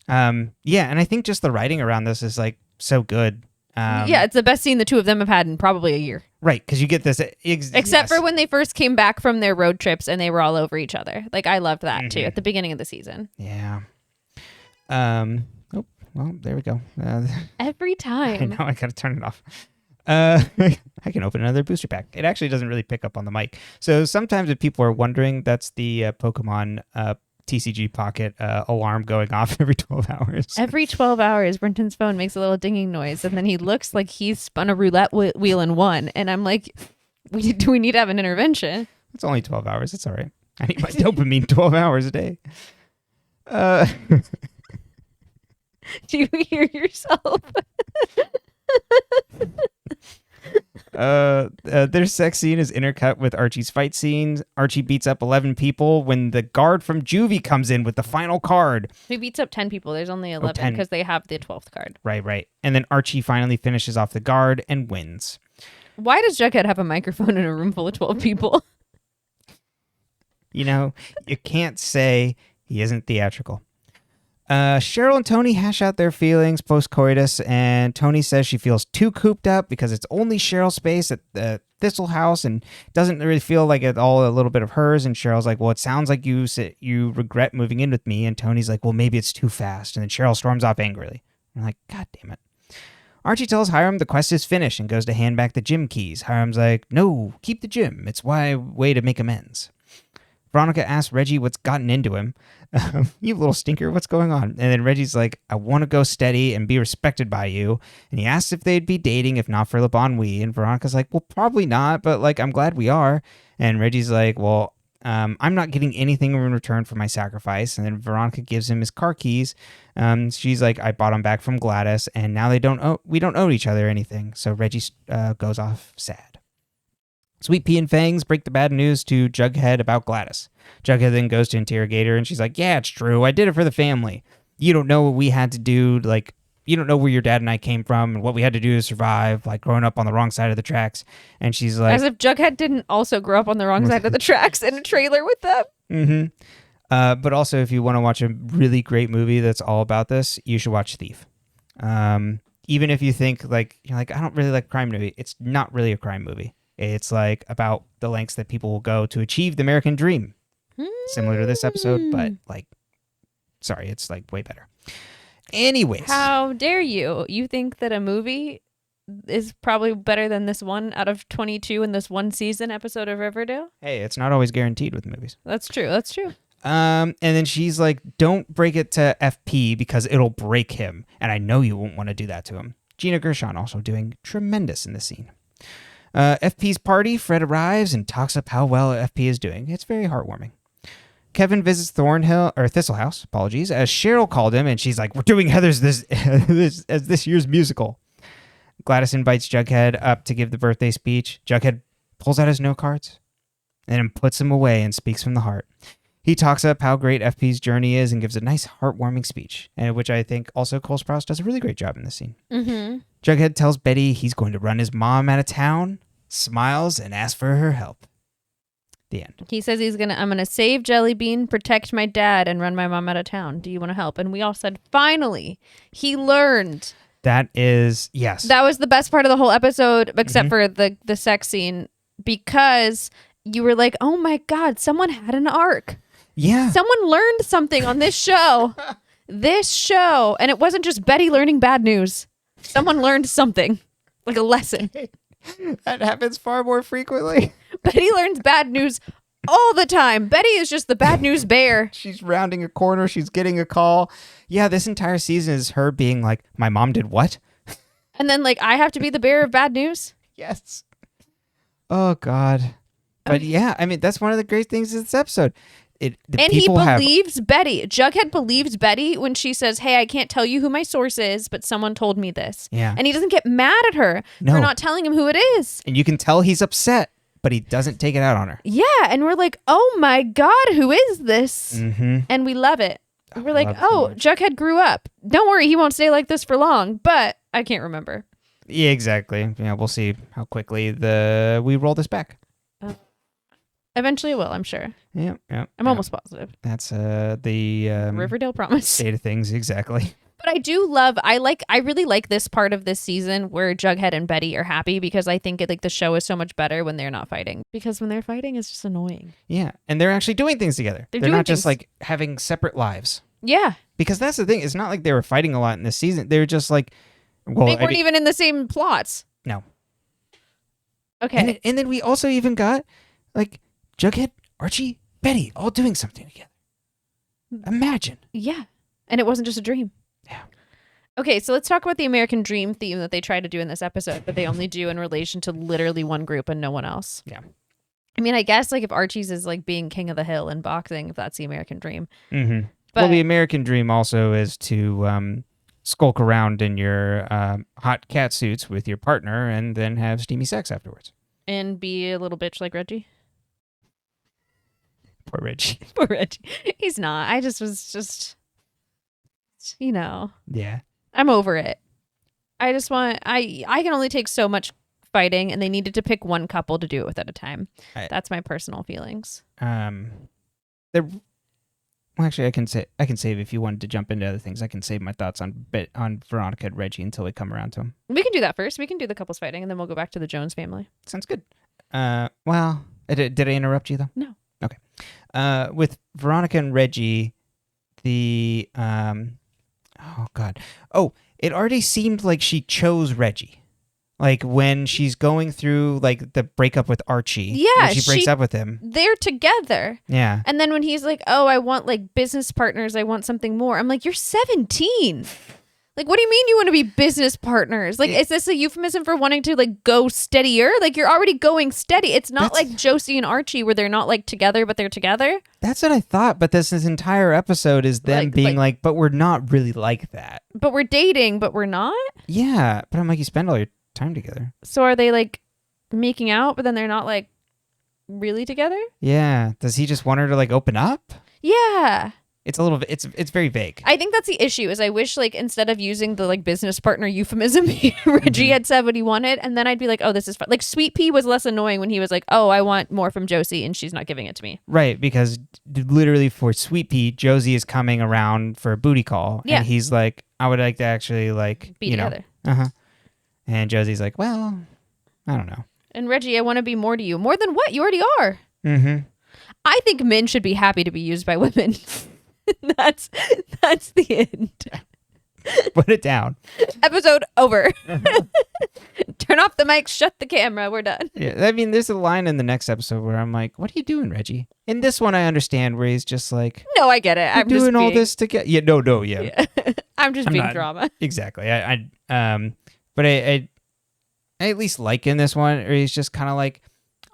Yeah, and I think just the writing around this is like so good. Yeah, it's the best scene the two of them have had in probably a year. Right, because you get this. Except for when they first came back from their road trips and they were all over each other. Like, I loved that too at the beginning of the season. Yeah. Oh, well, there we go. Every I time. know I gotta turn it off. I can open another booster pack. It actually doesn't really pick up on the mic. So sometimes if people are wondering, that's the Pokemon TCG Pocket alarm going off every 12 hours. Every 12 hours, Brenton's phone makes a little dinging noise, and then he looks like he's spun a roulette wheel and won. And I'm like, do we need to have an intervention? It's only 12 hours. It's all right. I need my dopamine 12 hours a day. Do you hear yourself? Their sex scene is intercut with Archie's fight scenes. Archie beats up 11 people when the guard from Juvie comes in with the final card. He beats up 10 people. There's only 11 10. because they have the 12th card. Right. And then Archie finally finishes off the guard and wins. Why does Jughead have a microphone in a room full of 12 people? You know, you can't say he isn't theatrical. Cheryl and Toni hash out their feelings post-coitus, and Toni says she feels too cooped up because it's only Cheryl's space at the Thistle House and doesn't really feel like it's all a little bit of hers. And Cheryl's like, well, it sounds like you regret moving in with me. And Tony's like, well, maybe it's too fast. And then Cheryl storms off angrily. I'm like, God damn it. Archie tells Hiram the quest is finished and goes to hand back the gym keys. Hiram's like, no, keep the gym. It's my way to make amends. Veronica asks Reggie what's gotten into him. You little stinker, what's going on? And then Reggie's like, I want to go steady and be respected by you. And he asks if they'd be dating if not for Le Bon Oui. And Veronica's like, well, probably not, but like, I'm glad we are. And Reggie's like, well, I'm not getting anything in return for my sacrifice. And then Veronica gives him his car keys. She's like, I bought them back from Gladys, and now we don't owe each other anything. So Reggie goes off sad. Sweet Pea and Fangs break the bad news to Jughead about Gladys. Jughead then goes to interrogate her, and she's like, yeah, it's true. I did it for the family. You don't know what we had to do. Like, you don't know where your dad and I came from and what we had to do to survive, like growing up on the wrong side of the tracks. And she's like... As if Jughead didn't also grow up on the wrong side of the tracks in a trailer with them. Mm-hmm. But also, if you want to watch a really great movie that's all about this, you should watch Thief. Even if you think, like, you're like, I don't really like a crime movie. It's not really a crime movie. It's like about the lengths that people will go to achieve the American dream. Similar to this episode, but like, sorry, it's like way better. Anyways. How dare you? You think that a movie is probably better than this one out of 22 in this one season episode of Riverdale? Hey, it's not always guaranteed with movies. That's true. That's true. And then she's like, don't break it to FP because it'll break him. And I know you won't want to do that to him. Gina Gershon also doing tremendous in this scene. FP's party, Fred arrives and talks up how well FP is doing. It's very heartwarming. Kevin visits Thistle House, apologies, as Cheryl called him, and she's like, we're doing Heather's this year's musical. Gladys invites Jughead up to give the birthday speech. Jughead pulls out his note cards and then puts them away and speaks from the heart. He talks up how great FP's journey is and gives a nice heartwarming speech, and which I think also Cole Sprouse does a really great job in this scene. Mm-hmm. Jughead tells Betty he's going to run his mom out of town, smiles, and asks for her help. The end. He says I'm gonna save Jellybean, protect my dad, and run my mom out of town. Do you want to help? And we all said, finally, he learned. That is, yes. That was the best part of the whole episode, except for the sex scene, because you were like, oh my God, someone had an arc. Yeah. Someone learned something on this show. And it wasn't just Betty learning bad news. Someone learned something, like a lesson. That happens far more frequently. Betty learns bad news all the time. Betty is just the bad news bear. She's rounding a corner. She's getting a call. Yeah, this entire season is her being like, my mom did what? And then like, I have to be the bearer of bad news? Yes. Oh, God. But yeah, I mean, that's one of the great things of this episode. And he believes Betty. Jughead believes Betty when she says, hey, I can't tell you who my source is, but someone told me this. Yeah. And he doesn't get mad at her for not telling him who it is. And you can tell he's upset, but he doesn't take it out on her. Yeah. And we're like, oh my God, who is this? Mm-hmm. And we love it. We're like, oh, Jughead grew up. Don't worry, he won't stay like this for long, but I can't remember. Yeah, exactly. Yeah, we'll see how quickly we roll this back. Eventually it will, I'm sure. Yeah. I'm almost positive. That's the Riverdale promise. State of things, exactly. But I really like this part of this season where Jughead and Betty are happy, because I think the show is so much better when they're not fighting. Because when they're fighting, it's just annoying. Yeah, and they're actually doing things together. They're not just like having separate lives. Yeah. Because that's the thing. It's not like they were fighting a lot in this season. They were just like, well, They weren't even in the same plots. No. Okay. And then we also even got like Jughead, Archie, Betty all doing something together. Imagine. Yeah. And it wasn't just a dream. Yeah. Okay, so let's talk about the American Dream theme that they try to do in this episode, but they only do in relation to literally one group and no one else. Yeah. I mean, I guess like if Archie's is like being king of the hill in boxing, if that's the American Dream. Mm-hmm. But, Well, the American Dream also is to skulk around in your hot cat suits with your partner and then have steamy sex afterwards. And be a little bitch like Reggie. Poor Reggie. Poor Reggie. He's not. I was you know. Yeah. I'm over it. I just want, I can only take so much fighting, and they needed to pick one couple to do it with at a time. That's my personal feelings. Well, actually, I can save if you wanted to jump into other things. I can save my thoughts on Veronica and Reggie until we come around to them. We can do that first. We can do the couples fighting, and then we'll go back to the Jones family. Sounds good. Well, did I interrupt you though? No. Okay. With Veronica and Reggie, the oh god, it already seemed like she chose Reggie. Like when she's going through like the breakup with Archie. Yeah, when she breaks up with him. They're together. Yeah. And then when he's like, "Oh, I want like business partners. I want something more." I'm like, "You're 17. Like, what do you mean you want to be business partners? Like, is this a euphemism for wanting to like go steadier? Like, you're already going steady. It's not like Josie and Archie where they're not like together, but they're together." That's what I thought. But this entire episode is them being like, but we're not really like that. But we're dating, but we're not. Yeah, but I'm like, you spend all your time together. So are they like making out, but then they're not like really together? Yeah. Does he just want her to like open up? Yeah. It's a little bit, it's very vague. I think that's the issue is I wish like instead of using the like business partner euphemism, Reggie had said what he wanted. And then I'd be like, oh, this is fun. Like Sweet Pea was less annoying when he was like, oh, I want more from Josie and she's not giving it to me. Right. Because literally for Sweet Pea, Josie is coming around for a booty call. Yeah. And he's like, I would like to actually like, be together. Uh-huh. And Josie's like, well, I don't know. And Reggie, I want to be more to you. More than what? You already are. Mm-hmm. I think men should be happy to be used by women. That's the end. Put it down. Episode over. Turn off the mic, shut the camera, we're done. Yeah, I mean, there's a line in the next episode where I'm like, what are you doing, Reggie? In this one, I understand where he's just like, no, I get it. I'm doing just all this to get. Yeah, no, yeah. I'm just being drama. Exactly. But I at least like in this one, where he's just kind of like,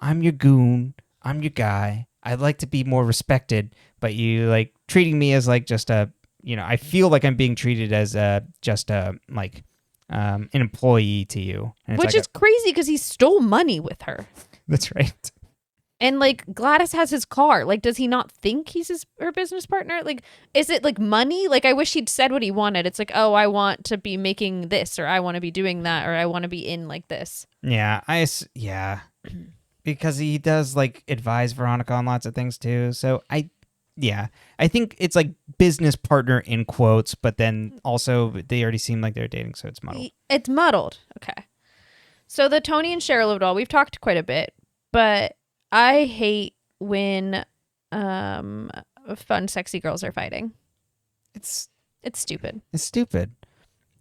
I'm your goon, I'm your guy. I'd like to be more respected, but you like treating me as like just a, I feel like I'm being treated as just a like an employee to you. And which is crazy because he stole money with her. That's right. And like Gladys has his car. Like, does he not think he's her business partner? Like, is it like money? Like, I wish he'd said what he wanted. It's like, oh, I want to be making this, or I want to be doing that, or I want to be in like this. Yeah, because he does like advise Veronica on lots of things too. So I think it's like business partner in quotes, but then also they already seem like they're dating, so it's muddled. It's muddled. Okay. So the Toni and Cheryl of it all, we've talked quite a bit, but I hate when fun, sexy girls are fighting. It's stupid. It's stupid.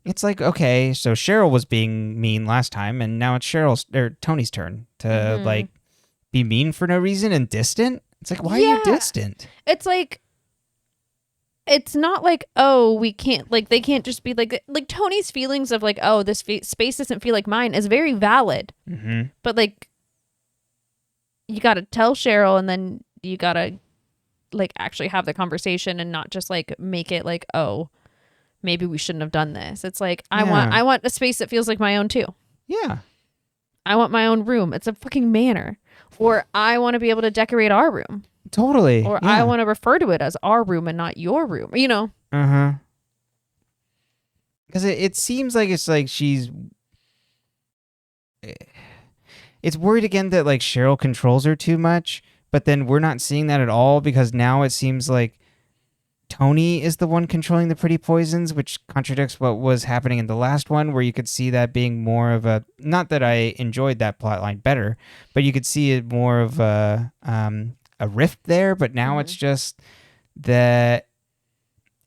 It's like, okay, so Cheryl was being mean last time, and now it's Toni's turn to like be mean for no reason and distant. It's like, why are you distant? It's like, it's not like, oh, we can't, like, they can't just be like Toni's feelings of like, oh, this space doesn't feel like mine is very valid. Mm-hmm. But like, you got to tell Cheryl, and then you got to like actually have the conversation and not just like make it like, oh, maybe we shouldn't have done this. It's like, I want a space that feels like my own too. Yeah. I want my own room. It's a fucking manor. Or I want to be able to decorate our room. Totally. Or I want to refer to it as our room and not your room. Uh-huh. Because it seems like it's like she's... It's worried again that like Cheryl controls her too much, but then we're not seeing that at all because now it seems like Toni is the one controlling the pretty poisons, which contradicts what was happening in the last one, where you could see that being more of a, not that I enjoyed that plot line better, but you could see it more of a rift there. But now it's just that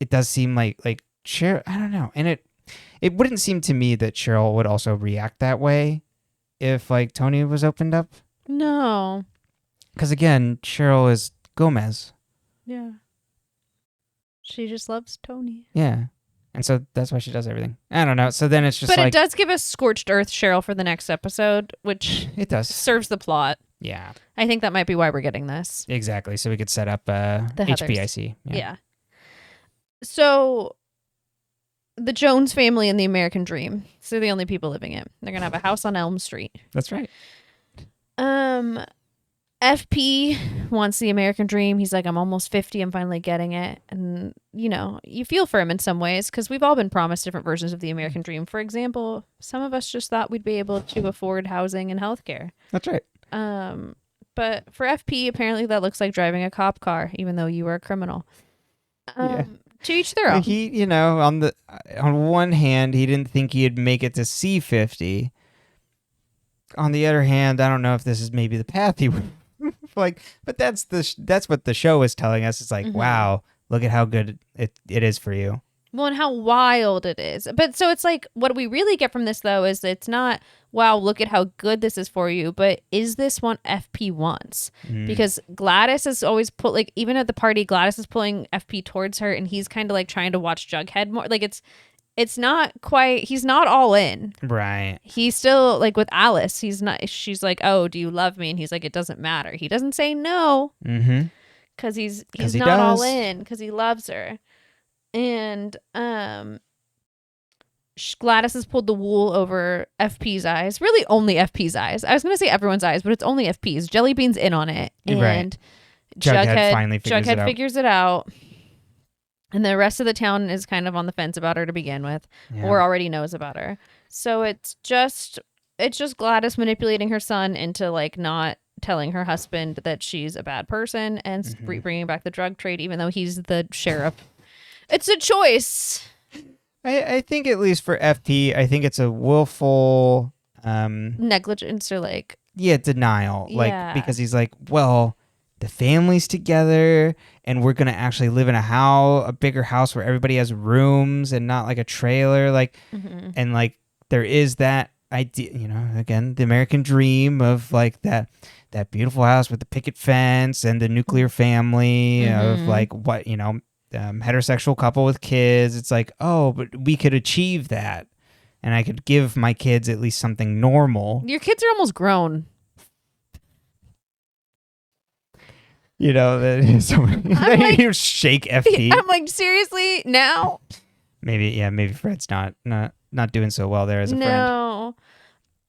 it does seem like Cheryl, I don't know. And it wouldn't seem to me that Cheryl would also react that way if like Toni was opened up. No. Because again, Cheryl is Gomez. Yeah. She just loves Toni. Yeah. And so that's why she does everything. I don't know. So then it's just but like... it does give us Scorched Earth Cheryl for the next episode, which it does. serves the plot. Yeah. I think that might be why we're getting this. Exactly. So we could set up the HBIC. Yeah. So the Jones family and the American Dream. So they're the only people living it. They're going to have a house on Elm Street. That's right. FP wants the American Dream. He's like, I'm almost 50. I'm finally getting it. And, you know, you feel for him in some ways because we've all been promised different versions of the American Dream. For example, some of us just thought we'd be able to afford housing and healthcare. That's right. But for FP, apparently that looks like driving a cop car, even though you were a criminal. To each their own. He, you know, on one hand, he didn't think he'd make it to C50. On the other hand, I don't know if this is maybe the path he would like, but that's what the show is telling us. It's like, wow, look at how good it is for you. Well, and how wild it is. But so it's like, what we really get from this, though, is it's not, wow, look at how good this is for you, but is this what FP wants? Because Gladys is always like, even at the party, Gladys is pulling FP towards her, and he's kind of like trying to watch Jughead more. Like, it's not quite, he's not all in. Right. He's still, like, with Alice, she's like, oh, do you love me? And he's like, it doesn't matter. He doesn't say no. Because he's not all in, because he loves her. And Gladys has pulled the wool over FP's eyes. Really only FP's eyes. I was going to say everyone's eyes, but it's only FP's. Jellybean's in on it. And right. Jughead finally figures it out. And the rest of the town is kind of on the fence about her to begin with, or already knows about her. So it's just Gladys manipulating her son into like not telling her husband that she's a bad person and bringing back the drug trade, even though he's the sheriff. It's a choice. I think at least for FP, I think it's a willful negligence or like denial. Like because he's like, well, the family's together and we're gonna actually live in a bigger house where everybody has rooms and not like a trailer. Like and like there is that idea, you know, again, the American dream of like that beautiful house with the picket fence and the nuclear family of like what, you know, heterosexual couple with kids. It's like, oh, but we could achieve that and I could give my kids at least something normal. Your kids are almost grown. You know, you shake FP. I'm like, seriously, now? Maybe Fred's not doing so well there as a friend.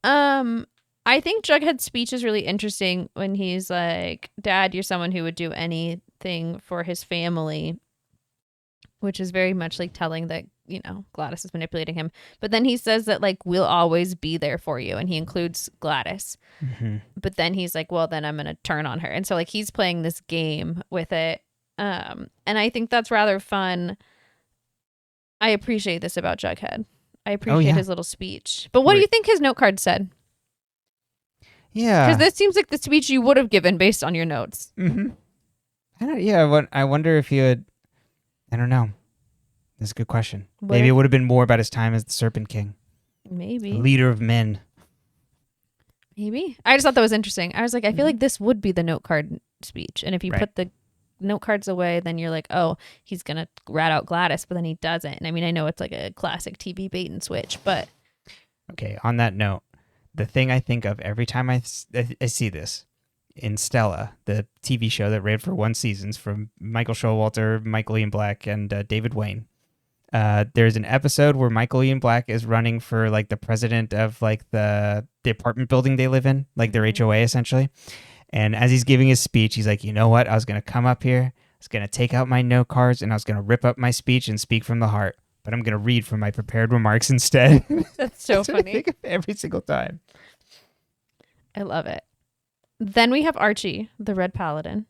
No. I think Jughead's speech is really interesting when he's like, Dad, you're someone who would do anything for his family, which is very much like telling that, you know, Gladys is manipulating him. But then he says that like, we'll always be there for you. And he includes Gladys. But then he's like, well, then I'm going to turn on her. And so like, he's playing this game with it. And I think that's rather fun. I appreciate this about Jughead. I appreciate his little speech. But what do you think his note card said? Yeah. Because this seems like the speech you would have given based on your notes. I wonder if he would, I don't know. That's a good question. Maybe it it would have been more about his time as the Serpent King. Maybe. Leader of men. Maybe. I just thought that was interesting. I was like, I feel like this would be the note card speech. And if you put the note cards away, then you're like, oh, he's going to rat out Gladys, but then he doesn't. And I mean, I know it's like a classic TV bait and switch, but. Okay, on that note, the thing I think of every time I see this in Stella, the TV show that ran for 1 season from Michael Showalter, Michael Ian Black, and David Wayne. There's an episode where Michael Ian Black is running for like the president of like the apartment building they live in, like their HOA essentially. And as he's giving his speech, he's like, you know what? I was going to come up here, I was going to take out my note cards, and I was going to rip up my speech and speak from the heart. But I'm going to read from my prepared remarks instead. That's so That's funny. what I think of every single time. I love it. Then we have Archie, the Red Paladin.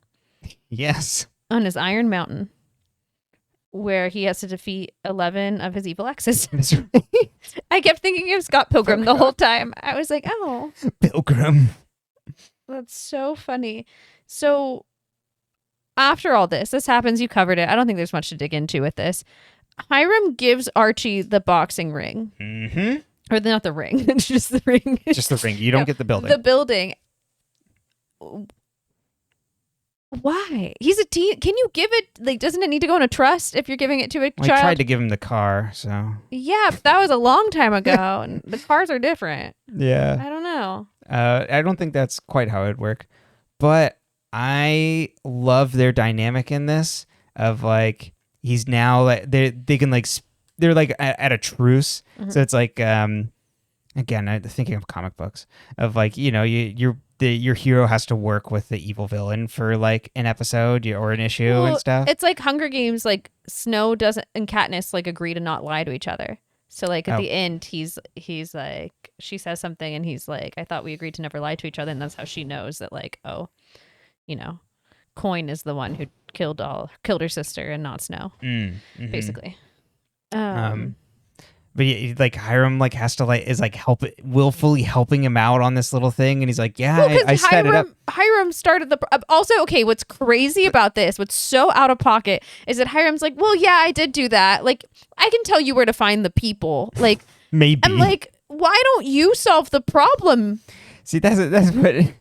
Yes. On his Iron Mountain, where he has to defeat 11 of his evil exes. That's right. I kept thinking of Scott Pilgrim the whole time. I was like, oh. Pilgrim. That's so funny. So after all this happens, you covered it. I don't think there's much to dig into with this. Hiram gives Archie the boxing ring. Mm-hmm. Or not the ring. It's just the ring. Just the ring. You don't get the building. The building. Why? He's a teen. Can you give it, like, doesn't it need to go in a trust if you're giving it to a child? I tried to give him the car, so. Yeah, but that was a long time ago, and the cars are different. Yeah. I don't know. I don't think that's quite how it would work. But I love their dynamic in this of, like, he's now, like, they can, like, they're, like, at a truce. Mm-hmm. So it's like, again, I'm thinking of comic books of, like, you know, your hero has to work with the evil villain for, like, an episode or an issue and stuff. It's like Hunger Games, like Snow doesn't and Katniss, like, agree to not lie to each other. So, like, at the end, he's like, she says something and he's like, I thought we agreed to never lie to each other. And that's how she knows that, like, oh, you know, Coin is the one who killed her sister and not Snow, basically. But yeah, like, Hiram, like, has to, like, is, like, willfully helping him out on this little thing, and he's like, yeah, I set it up. Hiram started also, okay, what's crazy about this, what's so out of pocket, is that Hiram's like, well, yeah, I did do that. Like, I can tell you where to find the people. Like, maybe. I'm like, why don't you solve the problem? See, that's what,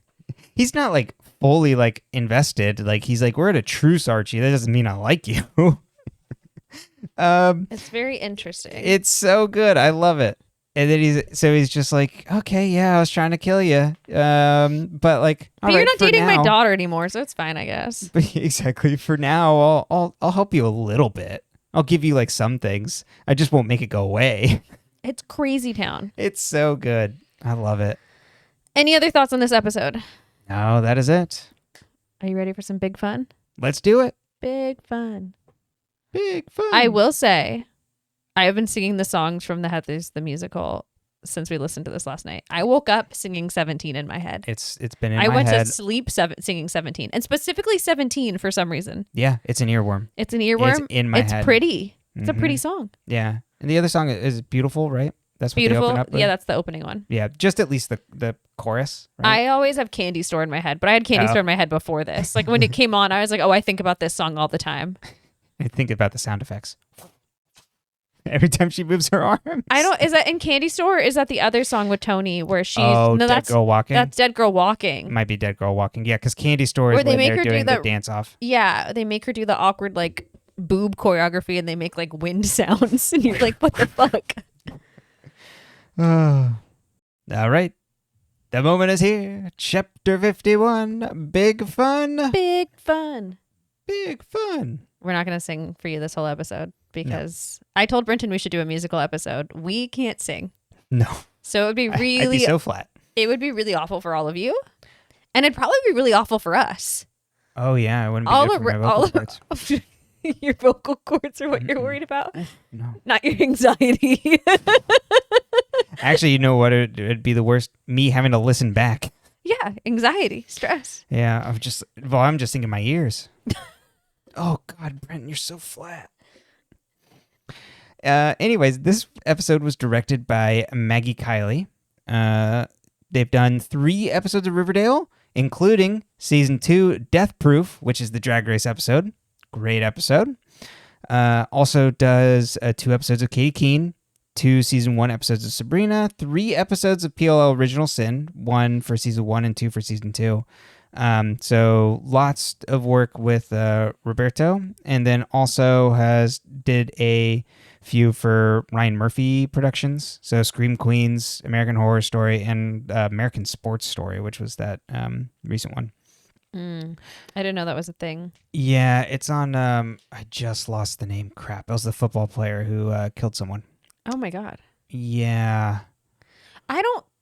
he's not, like, fully, like, invested. Like, he's like, we're at a truce, Archie. That doesn't mean I like you. It's very interesting. It's so good. I love it. And then he's just like, okay, yeah, I was trying to kill you. But, like, but you're not dating my daughter anymore, so it's fine, I guess. But exactly. For now, I'll help you a little bit. I'll give you, like, some things. I just won't make it go away. It's crazy town. It's so good. I love it. Any other thoughts on this episode? No, that is it. Are you ready for some big fun? Let's do it. Big fun. Big fun. I will say, I have been singing the songs from the Heathers the musical since we listened to this last night. I woke up singing 17 in my head. It's been in my head. I went to sleep singing 17, and specifically 17 for some reason. Yeah, it's an earworm. It's an earworm. It's in my head. It's pretty. It's a pretty song. Yeah, and the other song is Beautiful, right? That's what Beautiful. they open up with? Yeah, that's the opening one. Yeah, just at least the chorus. Right? I always have Candy Store in my head, but I had Candy Store in my head before this. Like, when it came on, I was like, oh, I think about this song all the time. I think about the sound effects. Every time she moves her arms. Is that in Candy Store, or is that the other song with Toni where she's... Dead Girl Walking? That's Dead Girl Walking. It might be Dead Girl Walking. Yeah, because Candy Store is when they're doing the dance-off. Yeah, they make her do the awkward, like, boob choreography, and they make, like, wind sounds, and you're like, what the fuck? All right. The moment is here. Chapter 51. Big fun. Big fun. Big fun. We're not going to sing for you this whole episode because I told Brenton we should do a musical episode. We can't sing. No. So it would be really... I'd be so flat. It would be really awful for all of you. And it'd probably be really awful for us. Oh, yeah. I wouldn't be good for my vocal cords. Your vocal cords are what you're worried about? No. Not your anxiety. Actually, you know what? It'd be the worst. Me having to listen back. Yeah. Anxiety. Stress. Yeah. I'm just thinking my ears. Oh, God, Brenton, you're so flat. Anyways, this episode was directed by Maggie Kiley. They've done 3 episodes of Riverdale, including season 2, Death Proof, which is the Drag Race episode. Great episode. Also does 2 episodes of Katie Keene, 2 season 1 episodes of Sabrina, 3 episodes of PLL Original Sin, 1 for season 1 and 2 for season 2. So lots of work with Roberto, and then also did a few for Ryan Murphy Productions. So Scream Queens, American Horror Story, and American Sports Story, which was that recent one. I didn't know that was a thing. Yeah, it's on. I just lost the name. Crap! It was the football player who killed someone. Oh my God. Yeah.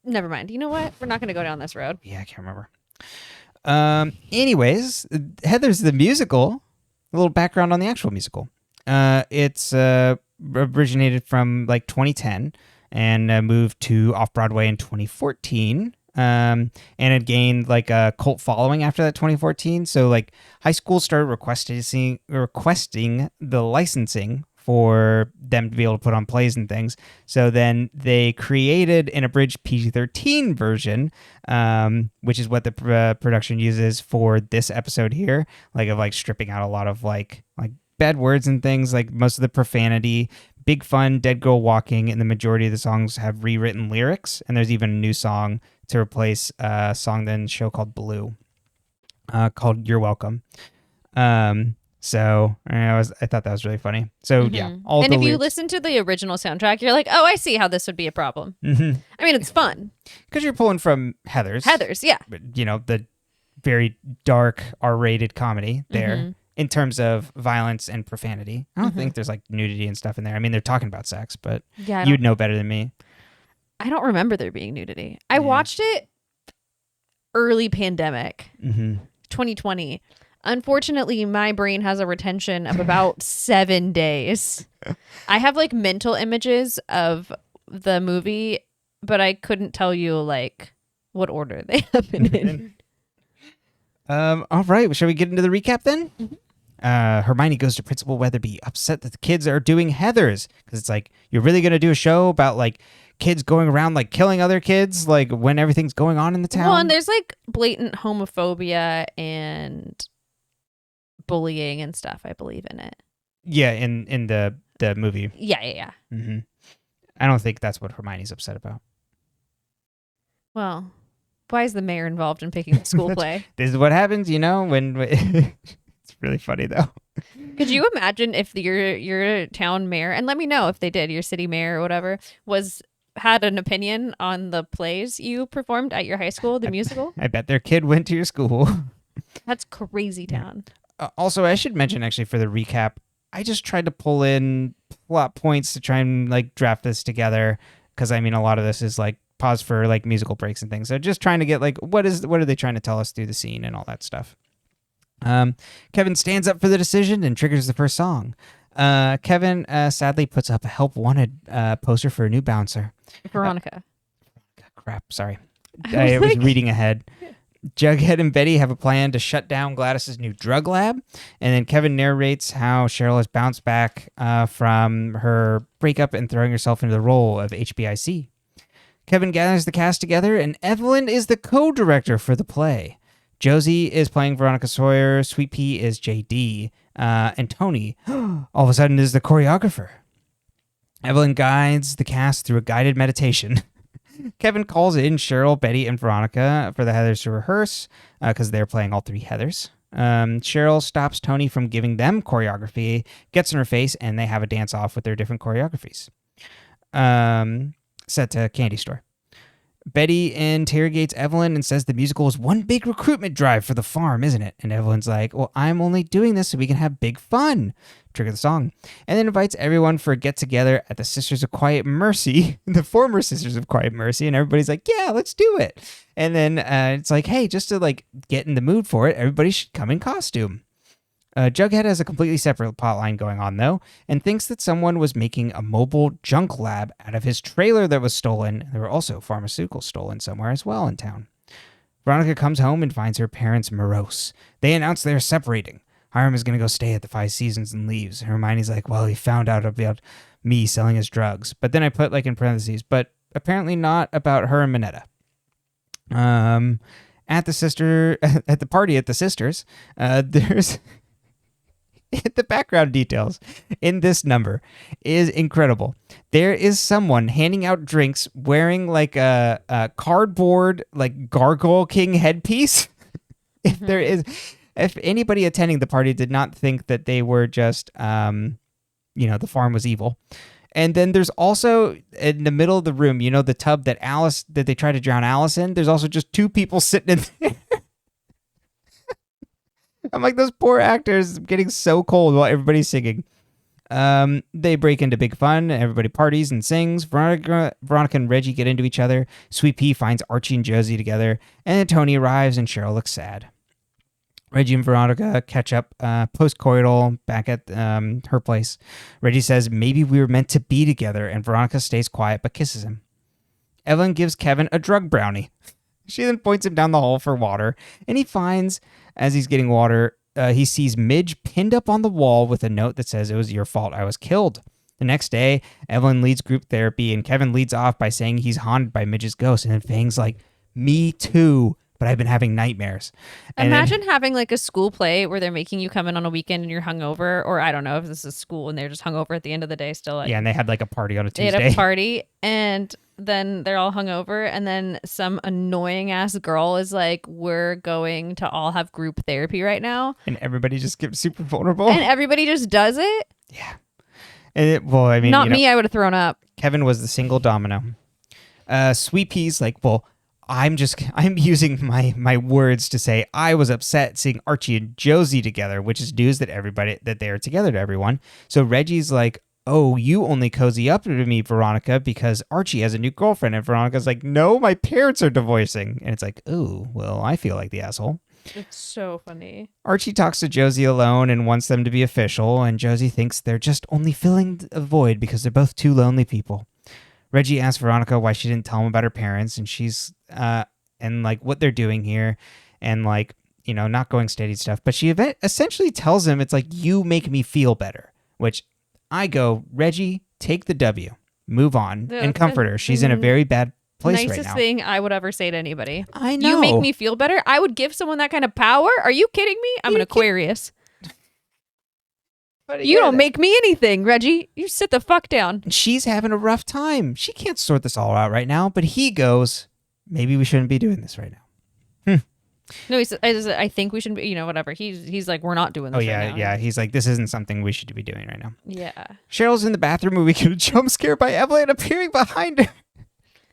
Never mind. You know what? We're not going to go down this road. Yeah, I can't remember. Anyways, Heathers the musical. A little background on the actual musical. It's originated from like 2010 and moved to Off-Broadway in 2014. And it gained like a cult following after that 2014. So like high schools started requesting the licensing for them to be able to put on plays and things. So then they created an abridged PG-13 version, which is what the production uses for this episode here, like of like stripping out a lot of like bad words and things, like most of the profanity, big fun, dead girl walking, and the majority of the songs have rewritten lyrics. And there's even a new song to replace a song in the show called Blue, called You're Welcome. So I thought that was really funny. So yeah, and if you listen to the original soundtrack, you're like, oh, I see how this would be a problem. Mm-hmm. I mean, it's fun because you're pulling from Heathers, yeah. You know, the very dark R-rated comedy there in terms of violence and profanity. I don't think there's like nudity and stuff in there. I mean, they're talking about sex, but you'd know better than me. I don't remember there being nudity. I watched it early pandemic, 2020. Unfortunately, my brain has a retention of about 7 days. I have like mental images of the movie, but I couldn't tell you like what order they happen in. All right. Shall we get into the recap then? Hermione goes to Principal Weatherby, upset that the kids are doing Heathers, because it's like, you're really going to do a show about like kids going around like killing other kids, like when everything's going on in the town? Well, and there's like blatant homophobia and bullying and stuff, I believe, in it. Yeah, in the movie. Yeah. Mm-hmm. I don't think that's what Hermione's upset about. Well, why is the mayor involved in picking the school play? This is what happens, you know, when it's really funny though. Could you imagine if your town mayor, and let me know if they did, your city mayor or whatever, had an opinion on the plays you performed at your high school, the musical? I bet their kid went to your school. That's crazy town. Also, I should mention actually for the recap, I just tried to pull in plot points to try and like draft this together, because I mean a lot of this is like pause for like musical breaks and things. So just trying to get like what are they trying to tell us through the scene and all that stuff. Kevin stands up for the decision and triggers the first song. Kevin sadly puts up a help wanted poster for a new bouncer. Veronica. Crap, sorry. I was reading ahead. Jughead and Betty have a plan to shut down Gladys's new drug lab, and then Kevin narrates how Cheryl has bounced back from her breakup and throwing herself into the role of HBIC. Kevin gathers the cast together, and Evelyn is the co-director for the play. Josie is playing Veronica Sawyer, Sweet Pea is JD, and Toni, all of a sudden, is the choreographer. Evelyn guides the cast through a guided meditation. Kevin calls in Cheryl, Betty, and Veronica for the Heathers to rehearse, because they're playing all three Heathers. Cheryl stops Toni from giving them choreography, gets in her face, and they have a dance-off with their different choreographies. Set to Candy Store. Betty interrogates Evelyn and says the musical is one big recruitment drive for the farm, isn't it? And Evelyn's like, well, I'm only doing this so we can have big fun. Trigger the song. And then invites everyone for a get-together at the Sisters of Quiet Mercy, the former Sisters of Quiet Mercy, and everybody's like, yeah, let's do it. And then it's like, hey, just to like get in the mood for it, everybody should come in costume. Jughead has a completely separate plotline going on, though, and thinks that someone was making a mobile junk lab out of his trailer that was stolen. There were also pharmaceuticals stolen somewhere as well in town. Veronica comes home and finds her parents morose. They announce they're separating. Hiram is going to go stay at the Five Seasons and leaves. Hermione's like, well, he found out about me selling his drugs. But then I put like in parentheses, but apparently not about her and Minetta. At the party at the Sisters, there's... the background details in this number is incredible. There is someone handing out drinks wearing like a cardboard like Gargoyle King headpiece. If anybody attending the party did not think that they were just, the farm was evil. And then there's also in the middle of the room, the tub that they tried to drown Alice in. There's also just two people sitting in there. I'm like, those poor actors getting so cold while everybody's singing. They break into big fun. Everybody parties and sings. Veronica and Reggie get into each other. Sweet Pea finds Archie and Josie together. And then Toni arrives and Cheryl looks sad. Reggie and Veronica catch up post-coital back at her place. Reggie says, maybe we were meant to be together. And Veronica stays quiet but kisses him. Evelyn gives Kevin a drug brownie. She then points him down the hall for water, and he finds, as he's getting water, he sees Midge pinned up on the wall with a note that says, "It was your fault I was killed." The next day, Evelyn leads group therapy, and Kevin leads off by saying he's haunted by Midge's ghost. And then Fang's like, "Me too, but I've been having nightmares." And Imagine having like a school play where they're making you come in on a weekend and you're hungover, or I don't know if this is school and they're just hungover at the end of the day still. Yeah, and they had like a party on a Tuesday. They had a party and then they're all hungover, and then some annoying ass girl is like, "We're going to all have group therapy right now," and everybody just gets super vulnerable. and everybody just does it. Yeah. And well, I mean, not me. I would have thrown up. Kevin was the single domino. Sweet Pea's like, well, I'm using my words to say I was upset seeing Archie and Josie together, which is news that they are together to everyone. So Reggie's like, "Oh, you only cozy up to me, Veronica, because Archie has a new girlfriend." And Veronica's like, "No, my parents are divorcing." And it's like, "Oh, well, I feel like the asshole." It's so funny. Archie talks to Josie alone and wants them to be official, and Josie thinks they're just only filling a void because they're both two lonely people. Reggie asks Veronica why she didn't tell him about her parents, and she's and like what they're doing here, and like, you know, not going steady stuff. But she essentially tells him, it's like, "You make me feel better," which I go, Reggie, take the W, move on, and comfort her. She's in a very bad place right now. Nicest thing I would ever say to anybody. I know. You make me feel better. I would give someone that kind of power. Are you kidding me? I'm an Aquarius. You don't make me anything, Reggie. You sit the fuck down. She's having a rough time. She can't sort this all out right now. But he goes, "Maybe we shouldn't be doing this right now." No, he says, "I think we should be," whatever. He's like, "We're not doing this right now." Yeah. He's like, "This isn't something we should be doing right now." Yeah. Cheryl's in the bathroom and we get a jump scare by Evelyn appearing behind her.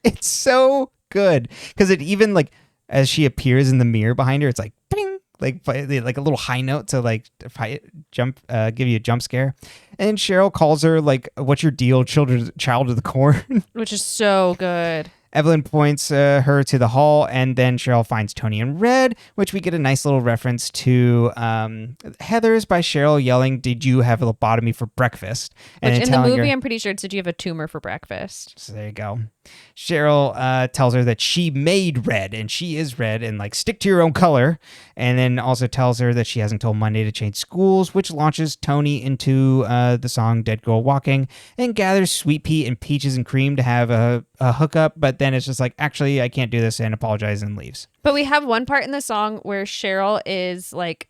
It's so good because it even like as she appears in the mirror behind her, it's like bing, like a little high note to like give you a jump scare. And Cheryl calls her like, "What's your deal, child of the corn?" Which is so good. Evelyn points her to the hall, and then Cheryl finds Toni in red, which we get a nice little reference to Heathers by Cheryl yelling, "Did you have a lobotomy for breakfast?" And which in the movie, I'm pretty sure it's, "Did you have a tumor for breakfast?" So there you go. Cheryl tells her that she made red, and she is red, and like, stick to your own color. And then also tells her that she hasn't told Monday to change schools, which launches Toni into the song "Dead Girl Walking," and gathers Sweet Pea and Peaches and Cream to have a hookup. But then it's just like, "Actually, I can't do this," and apologizes and leaves. But we have one part in the song where Cheryl is like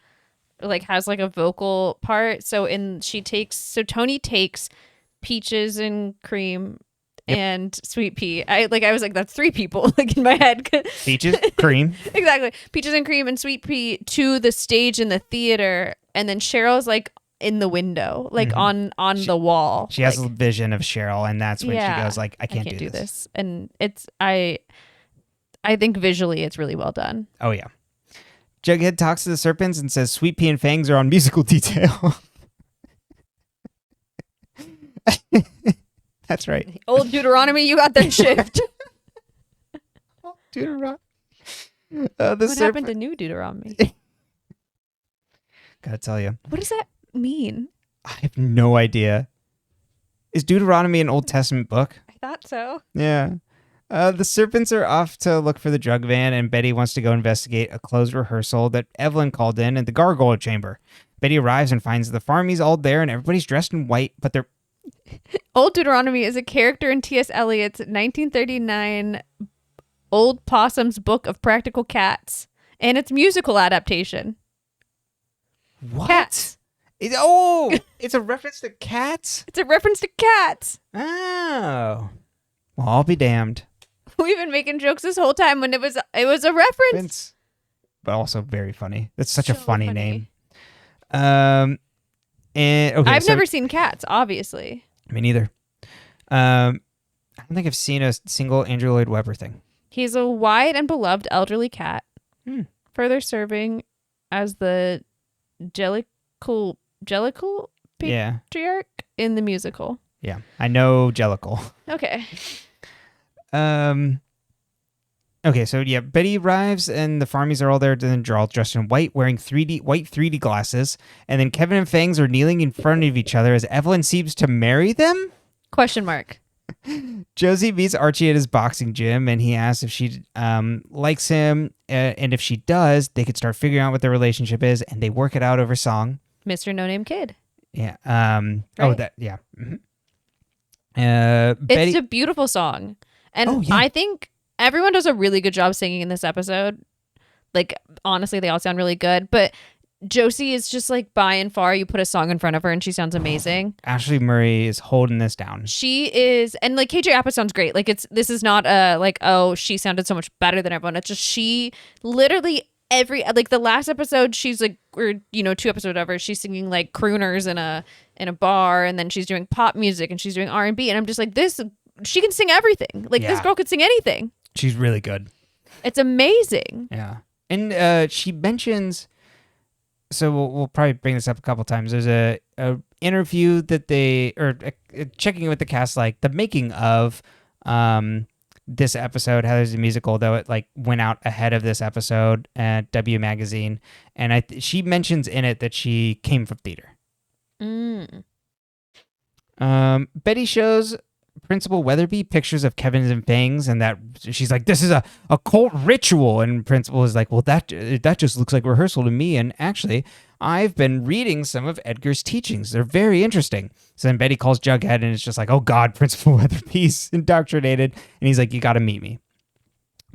has like a vocal part. So Toni takes Peaches and Cream. Yep. And Sweet Pea. I was like, that's three people like in my head. Peaches, Cream. Exactly. Peaches and Cream and Sweet Pea to the stage in the theater. And then Cheryl's like in the window, like on the wall. She has a vision of Cheryl, and that's when she goes like, I can't do this. And it's I think visually it's really well done. Oh yeah. Jughead talks to the serpents and says Sweet Pea and Fangs are on musical detail. That's right. Old Deuteronomy, you got that shift. Deuteronomy. What happened to New Deuteronomy? Gotta tell you. What does that mean? I have no idea. Is Deuteronomy an Old Testament book? I thought so. Yeah. The serpents are off to look for the drug van, and Betty wants to go investigate a closed rehearsal that Evelyn called in at the Gargoyle Chamber. Betty arrives and finds the farmies all there, and everybody's dressed in white, but they're... Old Deuteronomy is a character in T.S. Eliot's 1939 Old Possum's Book of Practical Cats, and its musical adaptation. What? Cats. It's a reference to cats? It's a reference to cats. Oh. Well, I'll be damned. We've been making jokes this whole time when it was a reference. But also very funny. That's such a funny name. And I've never seen Cats, obviously. Me neither. I don't think I've seen a single Andrew Lloyd Webber thing. He's a wide and beloved elderly cat, further serving as the Jellicle patriarch in the musical. Yeah, I know Jellicle. Okay. Okay, so yeah, Betty arrives and the farmies are all there. Then they're all dressed in white, wearing white 3D glasses. And then Kevin and Fangs are kneeling in front of each other as Evelyn seems to marry them? Question mark. Josie meets Archie at his boxing gym and he asks if she likes him. and if she does, they could start figuring out what their relationship is, and they work it out over song. Mr. No Name Kid. Yeah. Right? Oh, that. Yeah. Mm-hmm. It's a beautiful song, and I think everyone does a really good job singing in this episode. Like, honestly, they all sound really good, but Josie is just like by and far, you put a song in front of her and she sounds amazing. Ashley Murray is holding this down. She is, and like KJ Apa sounds great. Like this is not like, oh, she sounded so much better than everyone. It's just she literally like the last episode, she's like, or 2 episodes over, she's singing like crooners in a bar, and then she's doing pop music and she's doing R&B, and I'm just like, she can sing everything. Like this girl could sing anything. She's really good. It's amazing. Yeah. And she mentions, so we'll probably bring this up a couple times. There's a interview that checking with the cast, like the making of this episode, how there's a musical, though it like went out ahead of this episode at W Magazine, and she mentions in it that she came from theater. Betty shows Principal Weatherby pictures of Kevin's and Fangs, and that she's like, this is a cult ritual, and Principal is like, well, that just looks like rehearsal to me, and actually I've been reading some of Edgar's teachings. They're very interesting. So then Betty calls Jughead, and it's just like, oh God, Principal Weatherby's indoctrinated, and he's like, you gotta meet me.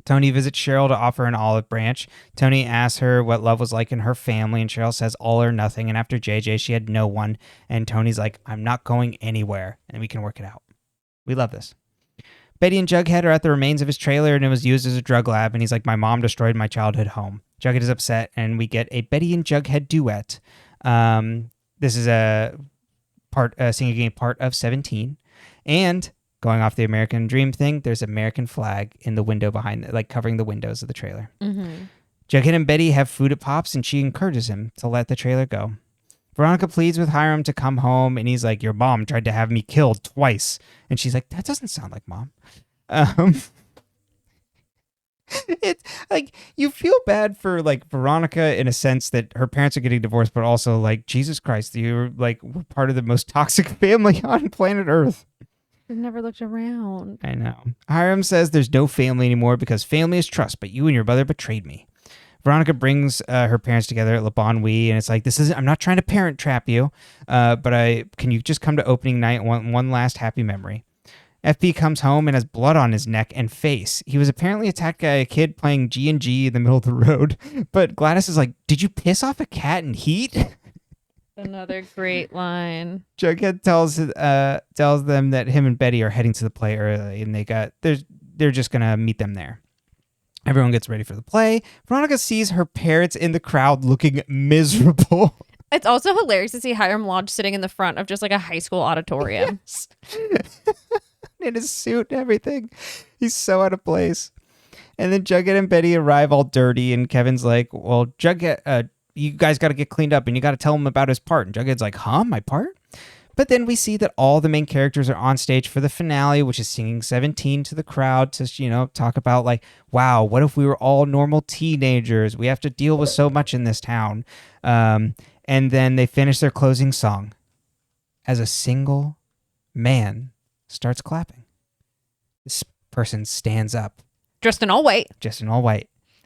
Toni visits Cheryl to offer an olive branch. Toni asks her what love was like in her family, and Cheryl says all or nothing, and after JJ, she had no one, and Toni's like, I'm not going anywhere, and we can work it out. We love this. Betty and Jughead are at the remains of his trailer, and it was used as a drug lab, and he's like, my mom destroyed my childhood home. Jughead is upset, and we get a Betty and Jughead duet. This is singing a part of 17. And going off the American Dream thing, there's an American flag in the window behind, like covering the windows of the trailer. Mm-hmm. Jughead and Betty have food at Pop's, and she encourages him to let the trailer go. Veronica pleads with Hiram to come home, and he's like, your mom tried to have me killed twice. And she's like, that doesn't sound like mom. It's like, you feel bad for like Veronica in a sense that her parents are getting divorced, but also like, Jesus Christ, you're like, we're part of the most toxic family on planet Earth. I've never looked around. I know. Hiram says there's no family anymore because family is trust, but you and your brother betrayed me. Veronica brings her parents together at Le Bon Oui, and it's like, I'm not trying to parent trap you, but can you just come to opening night and want one last happy memory? FP comes home and has blood on his neck and face. He was apparently attacked by a kid playing G&G in the middle of the road, but Gladys is like, did you piss off a cat in heat? Another great line. Jughead tells them that him and Betty are heading to the play early, and they're just gonna meet them there. Everyone gets ready for the play. Veronica sees her parents in the crowd looking miserable. It's also hilarious to see Hiram Lodge sitting in the front of just like a high school auditorium. Yes. In his suit and everything. He's so out of place. And then Jughead and Betty arrive all dirty, and Kevin's like, well, Jughead, you guys got to get cleaned up, and you got to tell him about his part. And Jughead's like, huh, my part? But then we see that all the main characters are on stage for the finale, which is singing 17 to the crowd to, talk about like, wow, what if we were all normal teenagers? We have to deal with so much in this town. And then they finish their closing song as a single man starts clapping. This person stands up. Dressed in all white.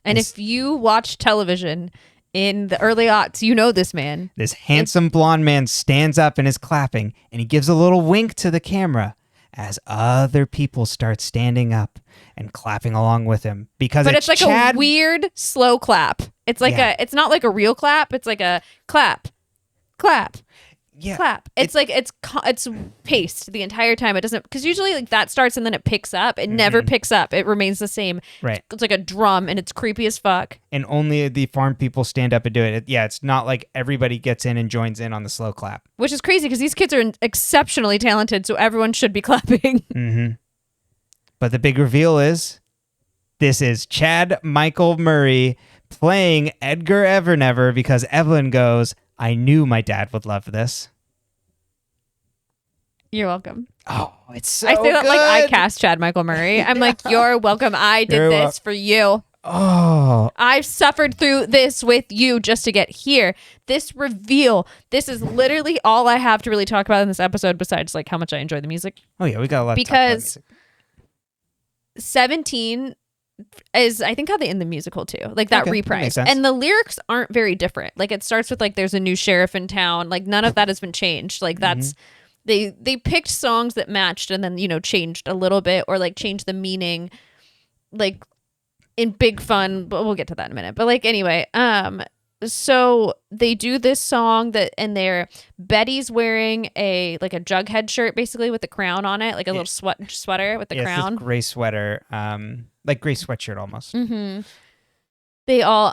And if you watch television in the early aughts, you know this man. This handsome blonde man stands up and is clapping, and he gives a little wink to the camera as other people start standing up and clapping along with him. But it's like a weird slow clap. It's like it's not like a real clap. It's like a clap, clap. Yeah. Clap. It's like it's paced the entire time. It doesn't, because usually like that starts and then it picks up. It never picks up. It remains the same. Right. It's like a drum, and it's creepy as fuck. And only the farm people stand up and do it. It's not like everybody gets in and joins in on the slow clap. Which is crazy because these kids are exceptionally talented, so everyone should be clapping. Mm-hmm. But the big reveal is this is Chad Michael Murray playing Edgar Evernever, because Evelyn goes, I knew my dad would love this. You're welcome. Oh, it's so I say that good. like I cast Chad Michael Murray. I'm like, you're welcome. I did this for you. Oh. I've suffered through this with you just to get here. This reveal. This is literally all I have to really talk about in this episode, besides like how much I enjoy the music. Oh yeah, we got a lot to talk about music. 17 is I think how they end the musical too, like that Okay, that makes reprise. sense. And the lyrics aren't very different. Like it starts with like there's a new sheriff in town. Like none of that has been changed. Like that's they picked songs that matched and then changed a little bit or like changed the meaning, like in big fun. But we'll get to that in a minute. But like anyway, so they do this song that and Betty's wearing a Jughead shirt basically with the crown on it, like a little sweater with the crown. It's this gray sweater, like gray sweatshirt almost. They all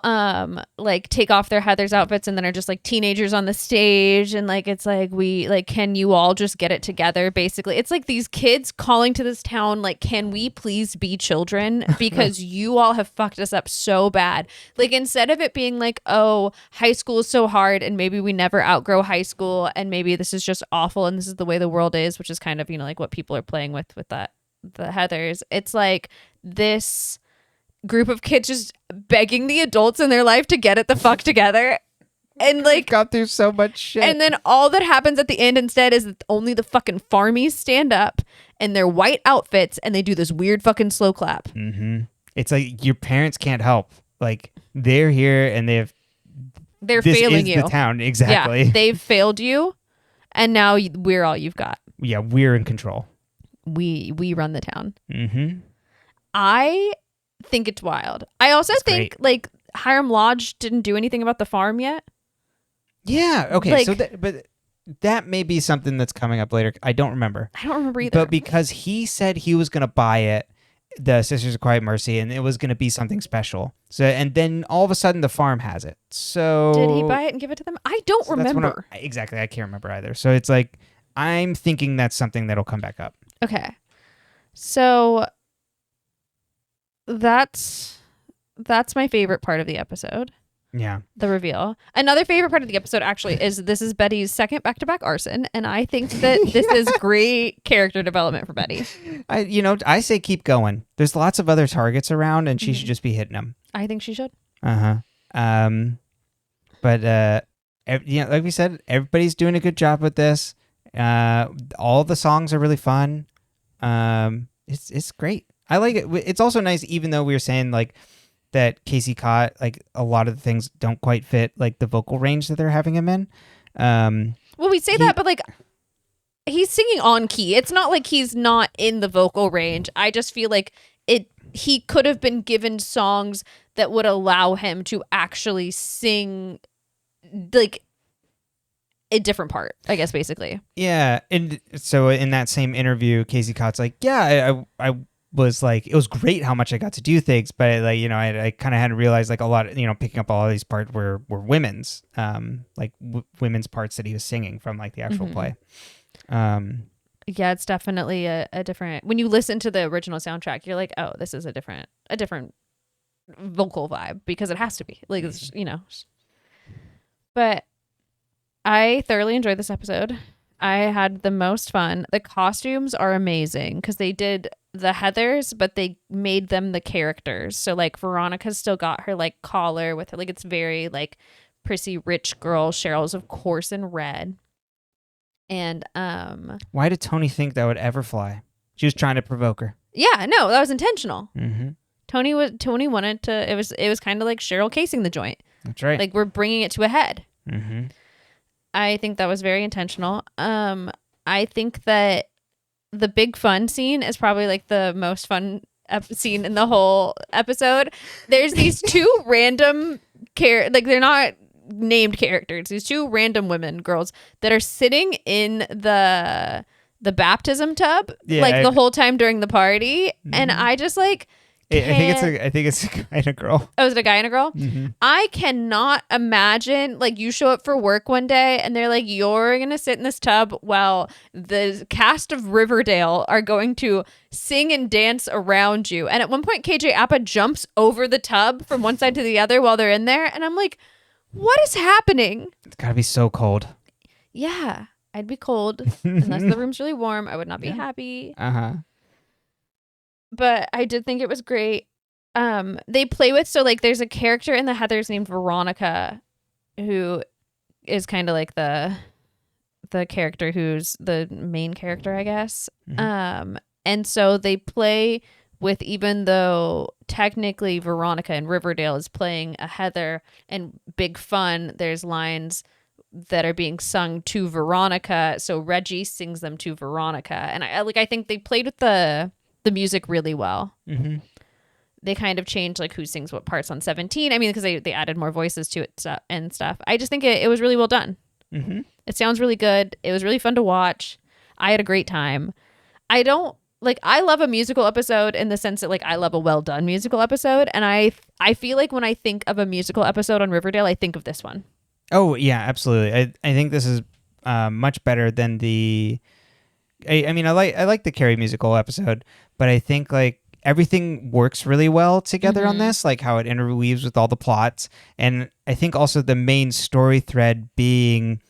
like take off their Heathers outfits and then are just like teenagers on the stage and like it's like we like can you all just get it together basically. It's like these kids calling to this town like can we please be children because you all have fucked us up so bad. Like instead of it being like oh high school is so hard and maybe we never outgrow high school and maybe this is just awful and this is the way the world is, which is kind of like what people are playing with that the Heathers. It's like this group of kids just begging the adults in their life to get it the fuck together and like got through so much shit, and then all that happens at the end instead is that only the fucking farmies stand up in their white outfits and they do this weird fucking slow clap. It's like your parents can't help, like they're here and they're failing you. The town exactly. Yeah, they've failed you and now we're all you've got. Yeah, we're in control. We run the town. I think it's wild. I also think great. Like Hiram Lodge didn't do anything about the farm yet. Yeah. Okay. Like, so but that may be something that's coming up later. I don't remember. I don't remember either. But because he said he was going to buy it, the Sisters of Quiet Mercy, and it was going to be something special. So and then all of a sudden the farm has it. So did he buy it and give it to them? I don't remember. Exactly. I can't remember either. So it's like I'm thinking that's something that'll come back up. Okay. So that's my favorite part of the episode. Yeah. The reveal. Another favorite part of the episode actually is this is Betty's second back-to-back arson, and I think that this is great character development for Betty. I say keep going. There's lots of other targets around, and she should just be hitting them. I think she should. But like we said, everybody's doing a good job with this. All the songs are really fun. It's great. I like it. It's also nice, even though we were saying like that Casey caught like a lot of the things don't quite fit like the vocal range that they're having him in. Well, we say that, but like he's singing on key. It's not like he's not in the vocal range. I just feel like he could have been given songs that would allow him to actually sing like a different part, I guess, basically. Yeah. And so in that same interview, Casey Cott's like, yeah, I was like, it was great how much I got to do things, but like, I kind of had to realize like a lot, picking up all of these parts were women's, like women's parts that he was singing from like the actual play. Yeah, it's definitely a different, when you listen to the original soundtrack, you're like, oh, this is a different vocal vibe because it has to be like, it's, but I thoroughly enjoyed this episode. I had the most fun. The costumes are amazing because they did the Heathers, but they made them the characters. So like Veronica's still got her like collar with her, like it's very like prissy rich girl. Cheryl's of course in red. And why did Toni think that would ever fly? She was trying to provoke her. Yeah, no, that was intentional. Mm-hmm. Toni wanted to. It was kind of like Cheryl casing the joint. That's right. Like we're bringing it to a head. Mm-hmm. I think that was very intentional. I think that the big fun scene is probably like the most fun scene in the whole episode. There's these two random like they're not named characters. These two random girls that are sitting in the baptism tub like the whole time during the party, and I just like. I think it's a guy and a girl. Oh, is it a guy and a girl? Mm-hmm. I cannot imagine like you show up for work one day and they're like, you're going to sit in this tub while the cast of Riverdale are going to sing and dance around you. And at one point, KJ Apa jumps over the tub from one side to the other while they're in there. And I'm like, what is happening? It's got to be so cold. Yeah, I'd be cold. Unless the room's really warm, I would not be happy. Uh-huh. But I did think it was great. They play with, so like there's a character in the Heathers named Veronica who is kind of like the character who's the main character, I guess. Mm-hmm. And so they play with, even though technically Veronica in Riverdale is playing a Heather and Big Fun, there's lines that are being sung to Veronica, so Reggie sings them to Veronica, and I think they played with the music really well. Mm-hmm. They kind of changed like who sings what parts on 17. I mean, because they added more voices to it and stuff. I just think it was really well done. Mm-hmm. It sounds really good. It was really fun to watch. I had a great time. I love a musical episode in the sense that like I love a well done musical episode, and I feel like when I think of a musical episode on Riverdale, I think of this one. Oh yeah, absolutely. I think this is much better than the. I mean, I like the Carrie musical episode, but I think like everything works really well together on this, like how it interweaves with all the plots, and I think also the main story thread being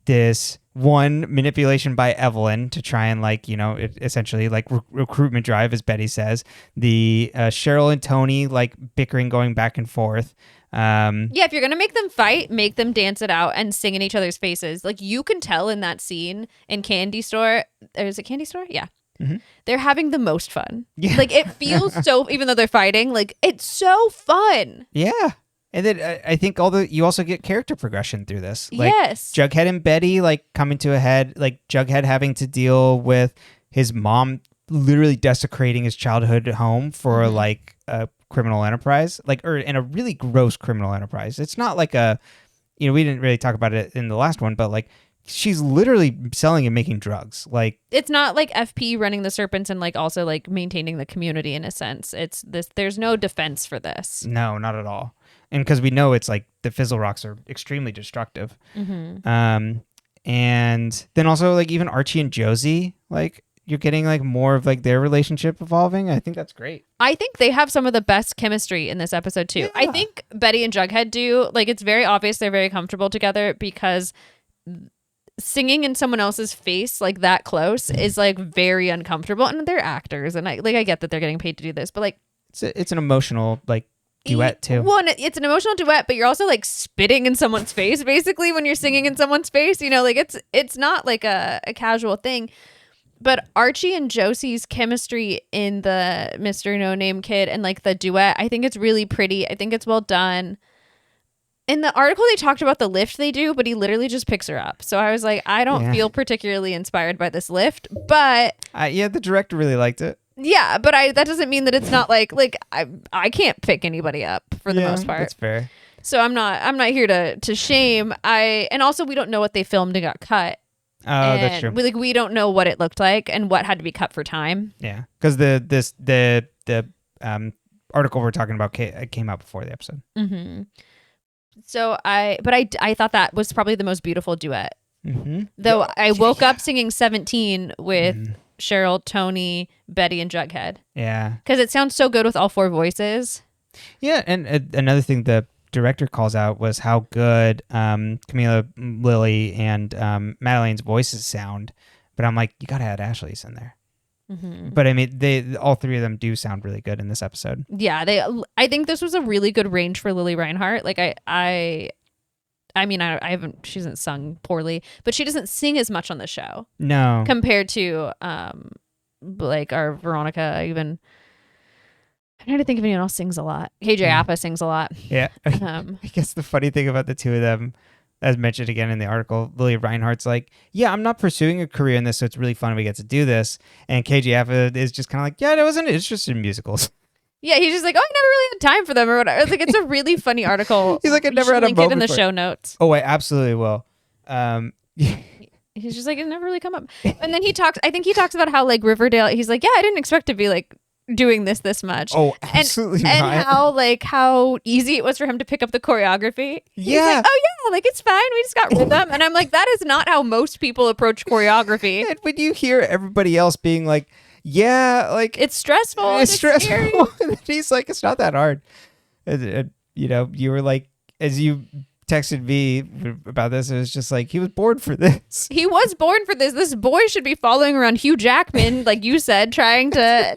this one manipulation by Evelyn to try and like essentially like recruitment drive, as Betty says, the Cheryl and Toni like bickering going back and forth. If you're gonna make them fight, make them dance it out and sing in each other's faces. Like you can tell in that scene in Candy Store. Is it Candy Store? Yeah. Mm-hmm. They're having the most fun. Yeah. Like it feels so, even though they're fighting, like it's so fun. Yeah. And then I think you also get character progression through this. Like, yes. Jughead and Betty like coming to a head, like Jughead having to deal with his mom literally desecrating his childhood home for like a criminal enterprise, or in a really gross criminal enterprise. It's not like we didn't really talk about it in the last one, but like she's literally selling and making drugs. Like it's not like FP running the Serpents and like also like maintaining the community in a sense. It's this. There's no defense for this. No, not at all. And because we know it's like the Fizzle Rocks are extremely destructive. And then also like even Archie and Josie, like you're getting like more of like their relationship evolving. I think that's great. I think they have some of the best chemistry in this episode too. Yeah. I think Betty and Jughead do. Like it's very obvious they're very comfortable together because singing in someone else's face like that close is like very uncomfortable, and they're actors, and I get that they're getting paid to do this, but like it's an emotional like duet too. One, it's an emotional duet, but you're also like spitting in someone's face basically when you're singing in someone's face. Like it's not like a casual thing. But Archie and Josie's chemistry in the Mr. No Name Kid and like the duet, I think it's really pretty. I think it's well done. In the article, they talked about the lift they do, but he literally just picks her up. So I was like, I don't feel particularly inspired by this lift, but the director really liked it. Yeah, but that doesn't mean that it's not like I can't pick anybody up for the most part. That's fair. So I'm not here to shame. And also we don't know what they filmed and got cut. Oh, that's true. We don't know what it looked like and what had to be cut for time. Yeah, because the article we're talking about came out before the episode. Mm-hmm. So I thought that was probably the most beautiful duet. Mm-hmm. Though I woke up singing 17 with Cheryl, Toni, Betty, and Jughead. Yeah, because it sounds so good with all four voices. Yeah, and another thing the director calls out was how good Camila, Lily, and Madeleine's voices sound. But I'm like, you gotta add Ashley's in there. Mm-hmm. But I mean, all three of them do sound really good in this episode. Yeah, I think this was a really good range for Lily Reinhart. Like I haven't. She hasn't sung poorly, but she doesn't sing as much on the show. No, compared to like our Veronica. Even I'm trying to think of anyone else sings a lot. KJ Apa sings a lot. Yeah. I guess the funny thing about the two of them, as mentioned again in the article, Lily Reinhart's like, yeah, I'm not pursuing a career in this, so it's really fun we get to do this. And KJ Apa is just kind of like, yeah, I wasn't interested in musicals. Yeah, he's just like, oh, I never really had time for them or whatever. It's like, it's a really funny article. He's like, I never had a moment in the show notes. Oh, I absolutely will. He's just like, it never really come up. And then I think he talks about how like Riverdale, he's like, yeah, I didn't expect to be like doing this much. Oh, absolutely not. And how easy it was for him to pick up the choreography. Yeah. He's like, oh yeah, like it's fine. We just got rhythm. And I'm like, that is not how most people approach choreography. And when you hear everybody else being like, yeah, like it's stressful. It's stressful. He's like, it's not that hard. You were like, as you texted me about this, it was just like he was born for this. He was born for this. This boy should be following around Hugh Jackman, like you said, trying to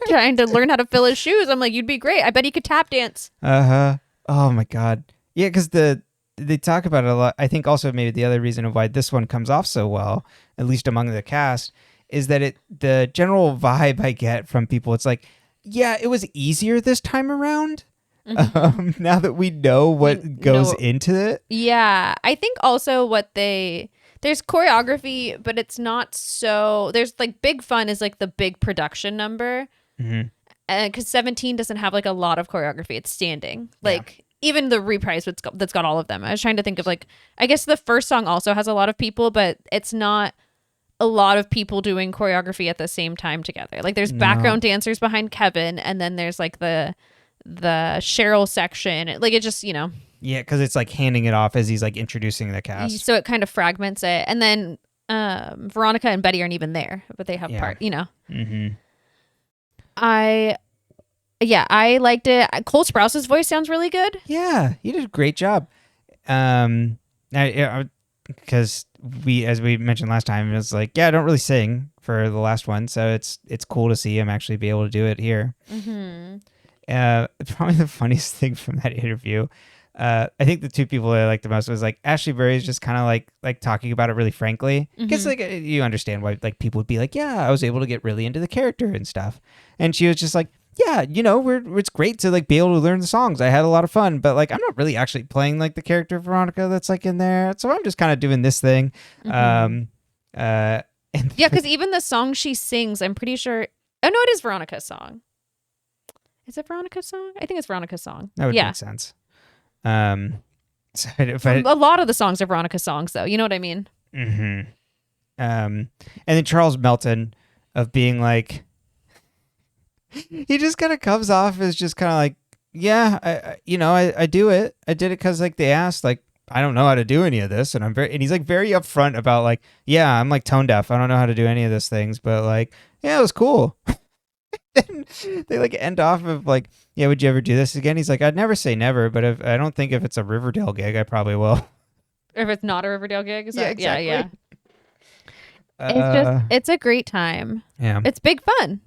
learn how to fill his shoes. I'm like, you'd be great. I bet he could tap dance. Oh my god. Yeah, because they talk about it a lot. I think also maybe the other reason of why this one comes off so well, at least among the cast, is that the general vibe I get from people, it's like, yeah, it was easier this time around. Now that we know what goes into it. Yeah. I think also there's choreography, but it's not so, there's like Big Fun is like the big production number. Mm-hmm. Because 17 doesn't have like a lot of choreography. It's standing. Like even the reprise that's got all of them. I was trying to think of like, I guess the first song also has a lot of people, but it's not a lot of people doing choreography at the same time together. Like there's background dancers behind Kevin, and then there's like the Cheryl section. Like it just, Yeah, because it's like handing it off as he's like introducing the cast. So it kind of fragments it. And then Veronica and Betty aren't even there, but they have part, Mm-hmm. I liked it. Cole Sprouse's voice sounds really good. Yeah, he did a great job. Because as we mentioned last time, it was like, I don't really sing for the last one, so it's cool to see him actually be able to do it here. Mm-hmm. Probably the funniest thing from that interview, I think the two people I liked the most was like Ashley Berry's just kind of like talking about it really frankly. Because like you understand why like people would be like, I was able to get really into the character and stuff, and she was just like, it's great to like be able to learn the songs. I had a lot of fun, but like I'm not really actually playing like the character Veronica that's like in there, so I'm just kind of doing this thing. Because even the song she sings, I'm pretty sure. Oh no, it is Veronica's song. Is it Veronica's song? I think it's Veronica's song. That would make sense. A lot of the songs are Veronica's songs, though. You know what I mean? Mm-hmm. And then Charles Melton of being like, he just kind of comes off as just kind of like, I do it. I did it because like they asked, like, I don't know how to do any of this, and he's like very upfront about like, I'm like tone deaf. I don't know how to do any of those things, but like, it was cool. Then they like end off of like, would you ever do this again? He's like, I'd never say never, but I don't think if it's a Riverdale gig, I probably will. If it's not a Riverdale gig, exactly. Yeah. It's a great time. Yeah, it's big fun.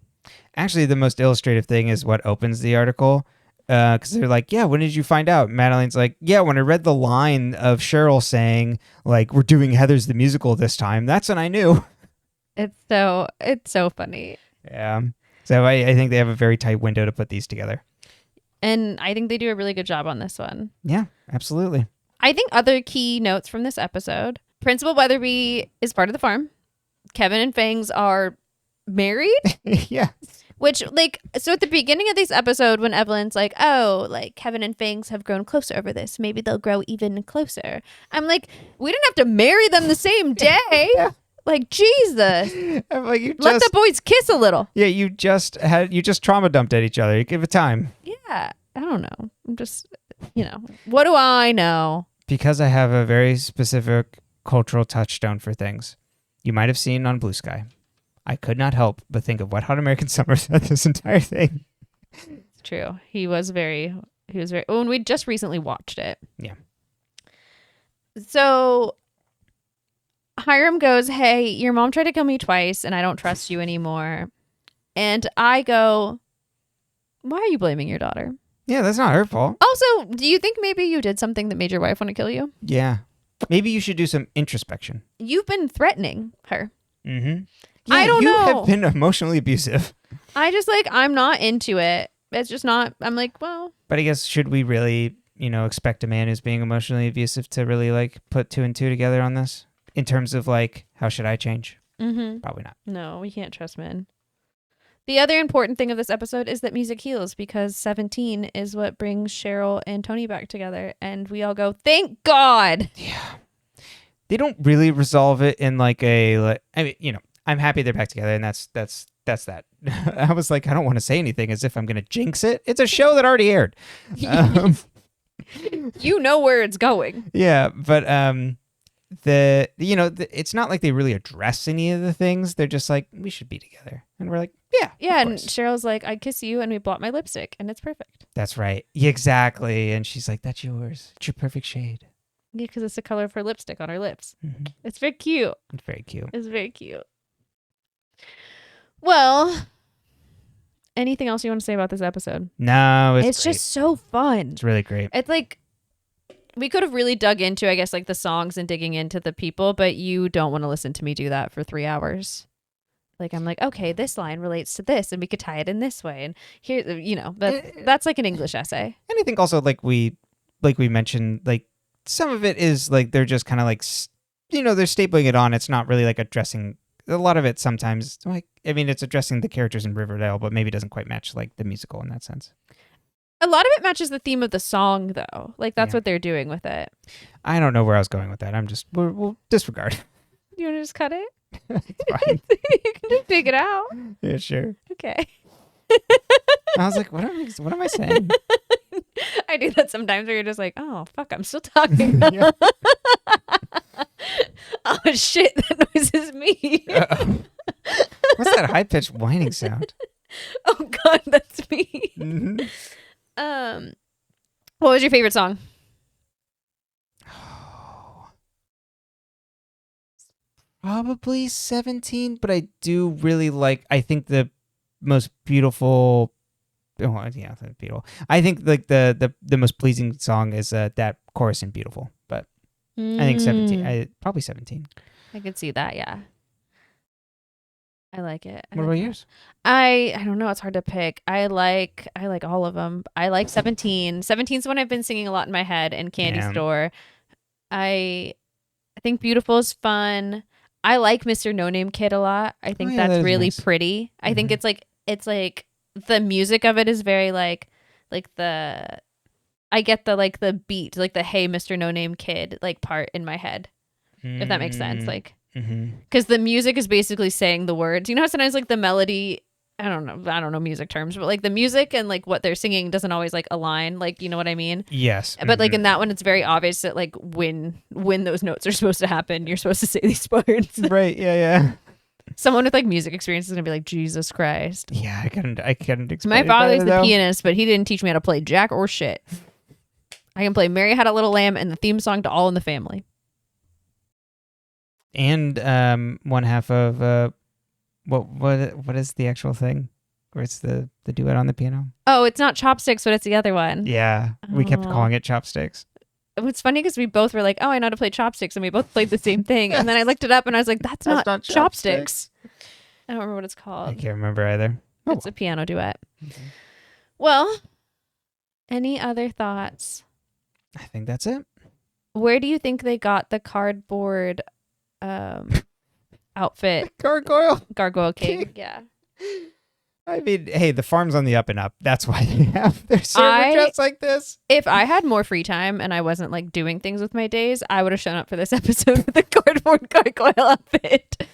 Actually, the most illustrative thing is what opens the article. Because they're like, when did you find out? Madeline's like, when I read the line of Cheryl saying like, we're doing Heather's the musical this time. That's when I knew. It's so funny. Yeah. So I think they have a very tight window to put these together. And I think they do a really good job on this one. Yeah, absolutely. I think other key notes from this episode, Principal Weatherby is part of the farm. Kevin and Fangs are married. Yeah. Which, like, so at the beginning of this episode, when Evelyn's like, like, Kevin and Fangs have grown closer over this. Maybe they'll grow even closer. I'm like, we didn't have to marry them the same day. Yeah. Like, Jesus. I'm like, let the boys kiss a little. Yeah, you just trauma dumped at each other. You give it time. Yeah. I don't know. I'm just, what do I know? Because I have a very specific cultural touchstone for things. You might have seen on Blue Sky. I could not help but think of Wet Hot American Summer throughout this entire thing. It's true. He was very, and we just recently watched it. Yeah. So Hiram goes, hey, your mom tried to kill me twice and I don't trust you anymore. And I go, why are you blaming your daughter? Yeah, that's not her fault. Also, do you think maybe you did something that made your wife want to kill you? Yeah. Maybe you should do some introspection. You've been threatening her. Mm-hmm. Yeah, I don't know. You have been emotionally abusive. I'm not into it. It's just not, I'm like, well. But I guess, should we really, expect a man who's being emotionally abusive to really like put two and two together on this? In terms of like, how should I change? Mm-hmm. Probably not. No, we can't trust men. The other important thing of this episode is that music heals, because 17 is what brings Cheryl and Toni back together. And we all go, thank God. Yeah. They don't really resolve it in like I'm happy they're back together, and that's that. I was like, I don't want to say anything as if I'm going to jinx it. It's a show that already aired. You know where it's going. Yeah, but it's not like they really address any of the things. They're just like, we should be together, and we're like, yeah. And Cheryl's like, I'd kiss you, and we bought my lipstick, and it's perfect. That's right. Yeah, exactly. And she's like, that's yours. It's your perfect shade. Yeah, because it's the color of her lipstick on her lips. Mm-hmm. It's very cute. It's very cute. It's very cute. Well, anything else you want to say about this episode? No, it's just so fun. It's really great. It's like, we could have really dug into, I guess, like the songs and digging into the people, but you don't want to listen to me do that for 3 hours. Like I'm like, okay, this line relates to this, and we could tie it in this way. And here, that's like an English essay. And I think also like we mentioned, like some of it is like they're just kind of like they're stapling it on. It's not really like addressing a lot of it. Sometimes like it's addressing the characters in Riverdale, but maybe doesn't quite match like the musical in that sense. A lot of it matches the theme of the song, though. Like that's what they're doing with it. I don't know where I was going with that. We'll disregard. You want to just cut it? It's fine. You can just take it out. Yeah, sure. Okay. I was like, what am I saying? I do that sometimes where you're just like, oh, fuck, I'm still talking. Oh, shit, that noise is me. What's that high-pitched whining sound? Oh, God, that's me. Mm-hmm. What was your favorite song? Probably 17, but I do really like, I think the most beautiful, beautiful. I think like the most pleasing song is that chorus in Beautiful, but I think 17, probably 17. I could see that, yeah. I like it. What about yours? I don't know. It's hard to pick. I like all of them. I like 17. 17's the one I've been singing a lot in my head in Candy Store. I think Beautiful is fun. I like Mr. No Name Kid a lot. I think that's really nice. Pretty. I think it's like the music of it is very like the I get the like the beat, like the hey Mr. No Name Kid like part in my head. If that makes sense. Like because the music is basically saying the words. You know how sometimes like the melody, I don't know music terms, but like the music and like what they're singing doesn't always like align. Like, you know what I mean? Yes. But like in that one, it's very obvious that like when those notes are supposed to happen, you're supposed to say these words. Right. Yeah. Someone with like music experience is gonna be like, Jesus Christ. Yeah, I couldn't explain. My father's the pianist, but he didn't teach me how to play jack or shit. I can play Mary Had a Little Lamb and the theme song to All in the Family. And one half of what is the actual thing where it's the duet on the piano? Oh, it's not Chopsticks, but it's the other one. Yeah, we kept calling it Chopsticks. It's funny because we both were like, oh, I know how to play Chopsticks, and we both played the same thing. And then I looked it up and I was like, that's not Chopsticks. I don't remember what it's called. I can't remember either. It's a piano duet. Okay. Well, any other thoughts? I think that's it. Where do you think they got the cardboard outfit? Gargoyle King. Yeah. I mean, hey, the farm's on the up and up. That's why they have their server dress like this. If I had more free time and I wasn't like doing things with my days, I would have shown up for this episode with a cardboard gargoyle outfit.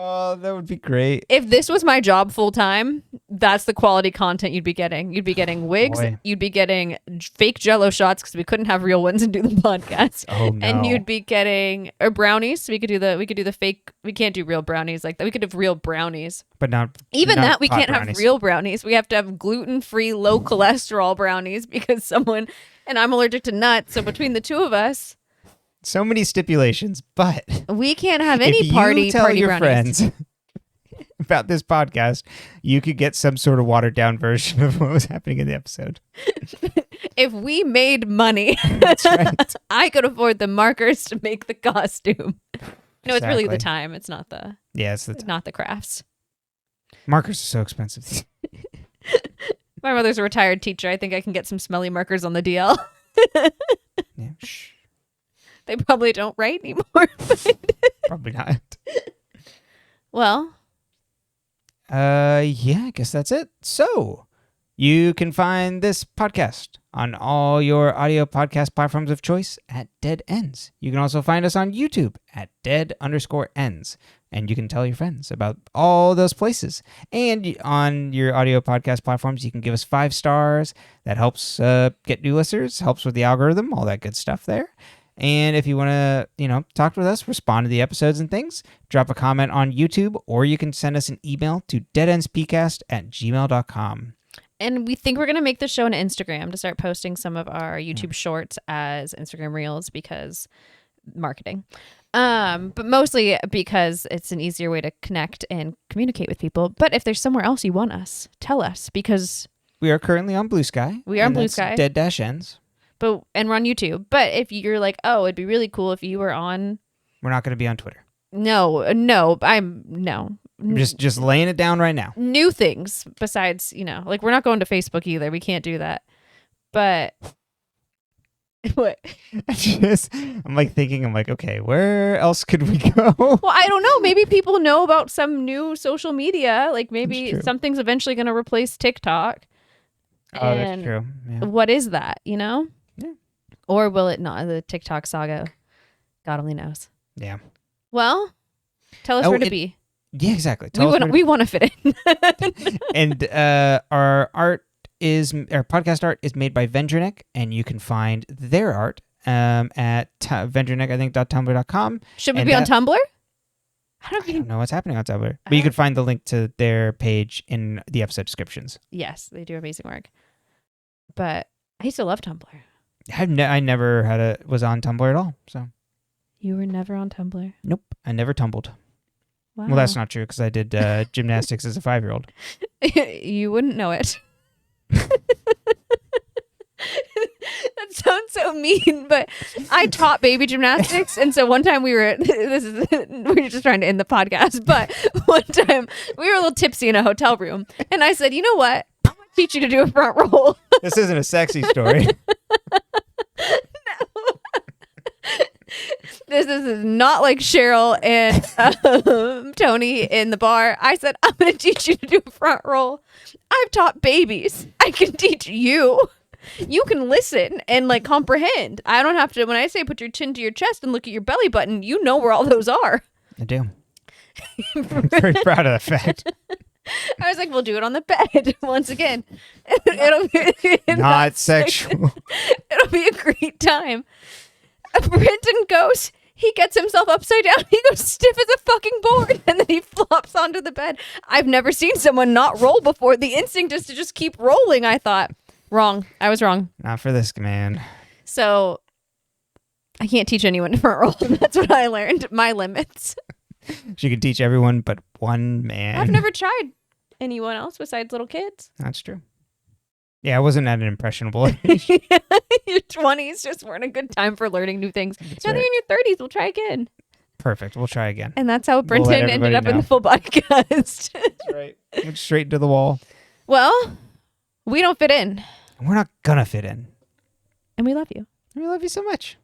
Oh, that would be great. If this was my job full time, that's the quality content you'd be getting. You'd be getting wigs. You'd be getting fake Jell-O shots because we couldn't have real ones and do the podcast. Oh no! And you'd be getting brownies. We could do the fake. We can't do real brownies like that. We could have real brownies, but not that. We can't brownies. Have real brownies. We have to have gluten-free, low cholesterol brownies because and I'm allergic to nuts. So between the two of us. So many stipulations, but we can't have any party. If you tell your brownies. friends about this podcast, you could get some sort of watered down version of what was happening in the episode. If we made money, that's right. I could afford the markers to make the costume. No, it's really the time. It's not the. Yeah, it's not the crafts. Markers are so expensive. My mother's a retired teacher. I think I can get some smelly markers on the DL. Yeah. Shh. They probably don't write anymore. Probably not. Well. Yeah, I guess that's it. So, you can find this podcast on all your audio podcast platforms of choice at Dead Ends. You can also find us on YouTube at dead_ends. And you can tell your friends about all those places. And on your audio podcast platforms, you can give us 5 stars. That helps get new listeners, helps with the algorithm, all that good stuff there. And if you want to, talk with us, respond to the episodes and things, drop a comment on YouTube, or you can send us an email to deadendspcast@gmail.com. And we think we're going to make the show on Instagram to start posting some of our YouTube shorts as Instagram Reels because marketing. But mostly because it's an easier way to connect and communicate with people. But if there's somewhere else you want us, tell us because we are currently on Blue Sky. We are on Blue Sky. Dead-Ends. And we're on YouTube. But if you're like, oh, it'd be really cool if you were on. We're not going to be on Twitter. No. Just laying it down right now. New things besides, like we're not going to Facebook either. We can't do that. But what? I'm like thinking, okay, where else could we go? Well, I don't know. Maybe people know about some new social media. Like maybe something's eventually going to replace TikTok. Oh, that's true. Yeah. What is that, Yeah. Or will it not? The TikTok saga. God only knows. Yeah. Well, tell us where to be. Yeah, exactly. We want to fit in. And our podcast art is made by Vendrinic, and you can find their art at Vendrinic, I think, .tumblr.com. Should we be on Tumblr? I don't know what's happening on Tumblr. But you can find the link to their page in the episode descriptions. Yes, they do amazing work. But I used to love Tumblr. I never was on Tumblr at all. So you were never on Tumblr? Nope, I never tumbled. Wow. Well, that's not true because I did gymnastics as a 5-year-old. You wouldn't know it. That sounds so mean, but I taught baby gymnastics, and so one time we were just trying to end the podcast, but one time we were a little tipsy in a hotel room, and I said, you know what? I'm gonna teach you to do a front roll. This isn't a sexy story. This is not like Cheryl and Toni in the bar. I said, I'm going to teach you to do a front roll. I've taught babies. I can teach you. You can listen and like comprehend. I don't have to, when I say put your chin to your chest and look at your belly button, you know where all those are. I do. I'm very proud of that fact. I was like, we'll do it on the bed once again. It'll be not sexual. It'll be a great time. Brenton goes, he gets himself upside down. He goes stiff as a fucking board, and then he flops onto the bed. I've never seen someone not roll before. The instinct is to just keep rolling, I thought. Wrong. I was wrong. Not for this man. So I can't teach anyone to front roll. That's what I learned. My limits. She can teach everyone but one man. I've never tried anyone else besides little kids. That's true. Yeah, I wasn't at an impressionable age. Your 20s just weren't a good time for learning new things. Now that you're in your 30s, we'll try again. Perfect. We'll try again. And that's how Brenton ended up in the full podcast. That's right. Went straight into the wall. Well, we don't fit in. We're not gonna fit in. And we love you. We love you so much.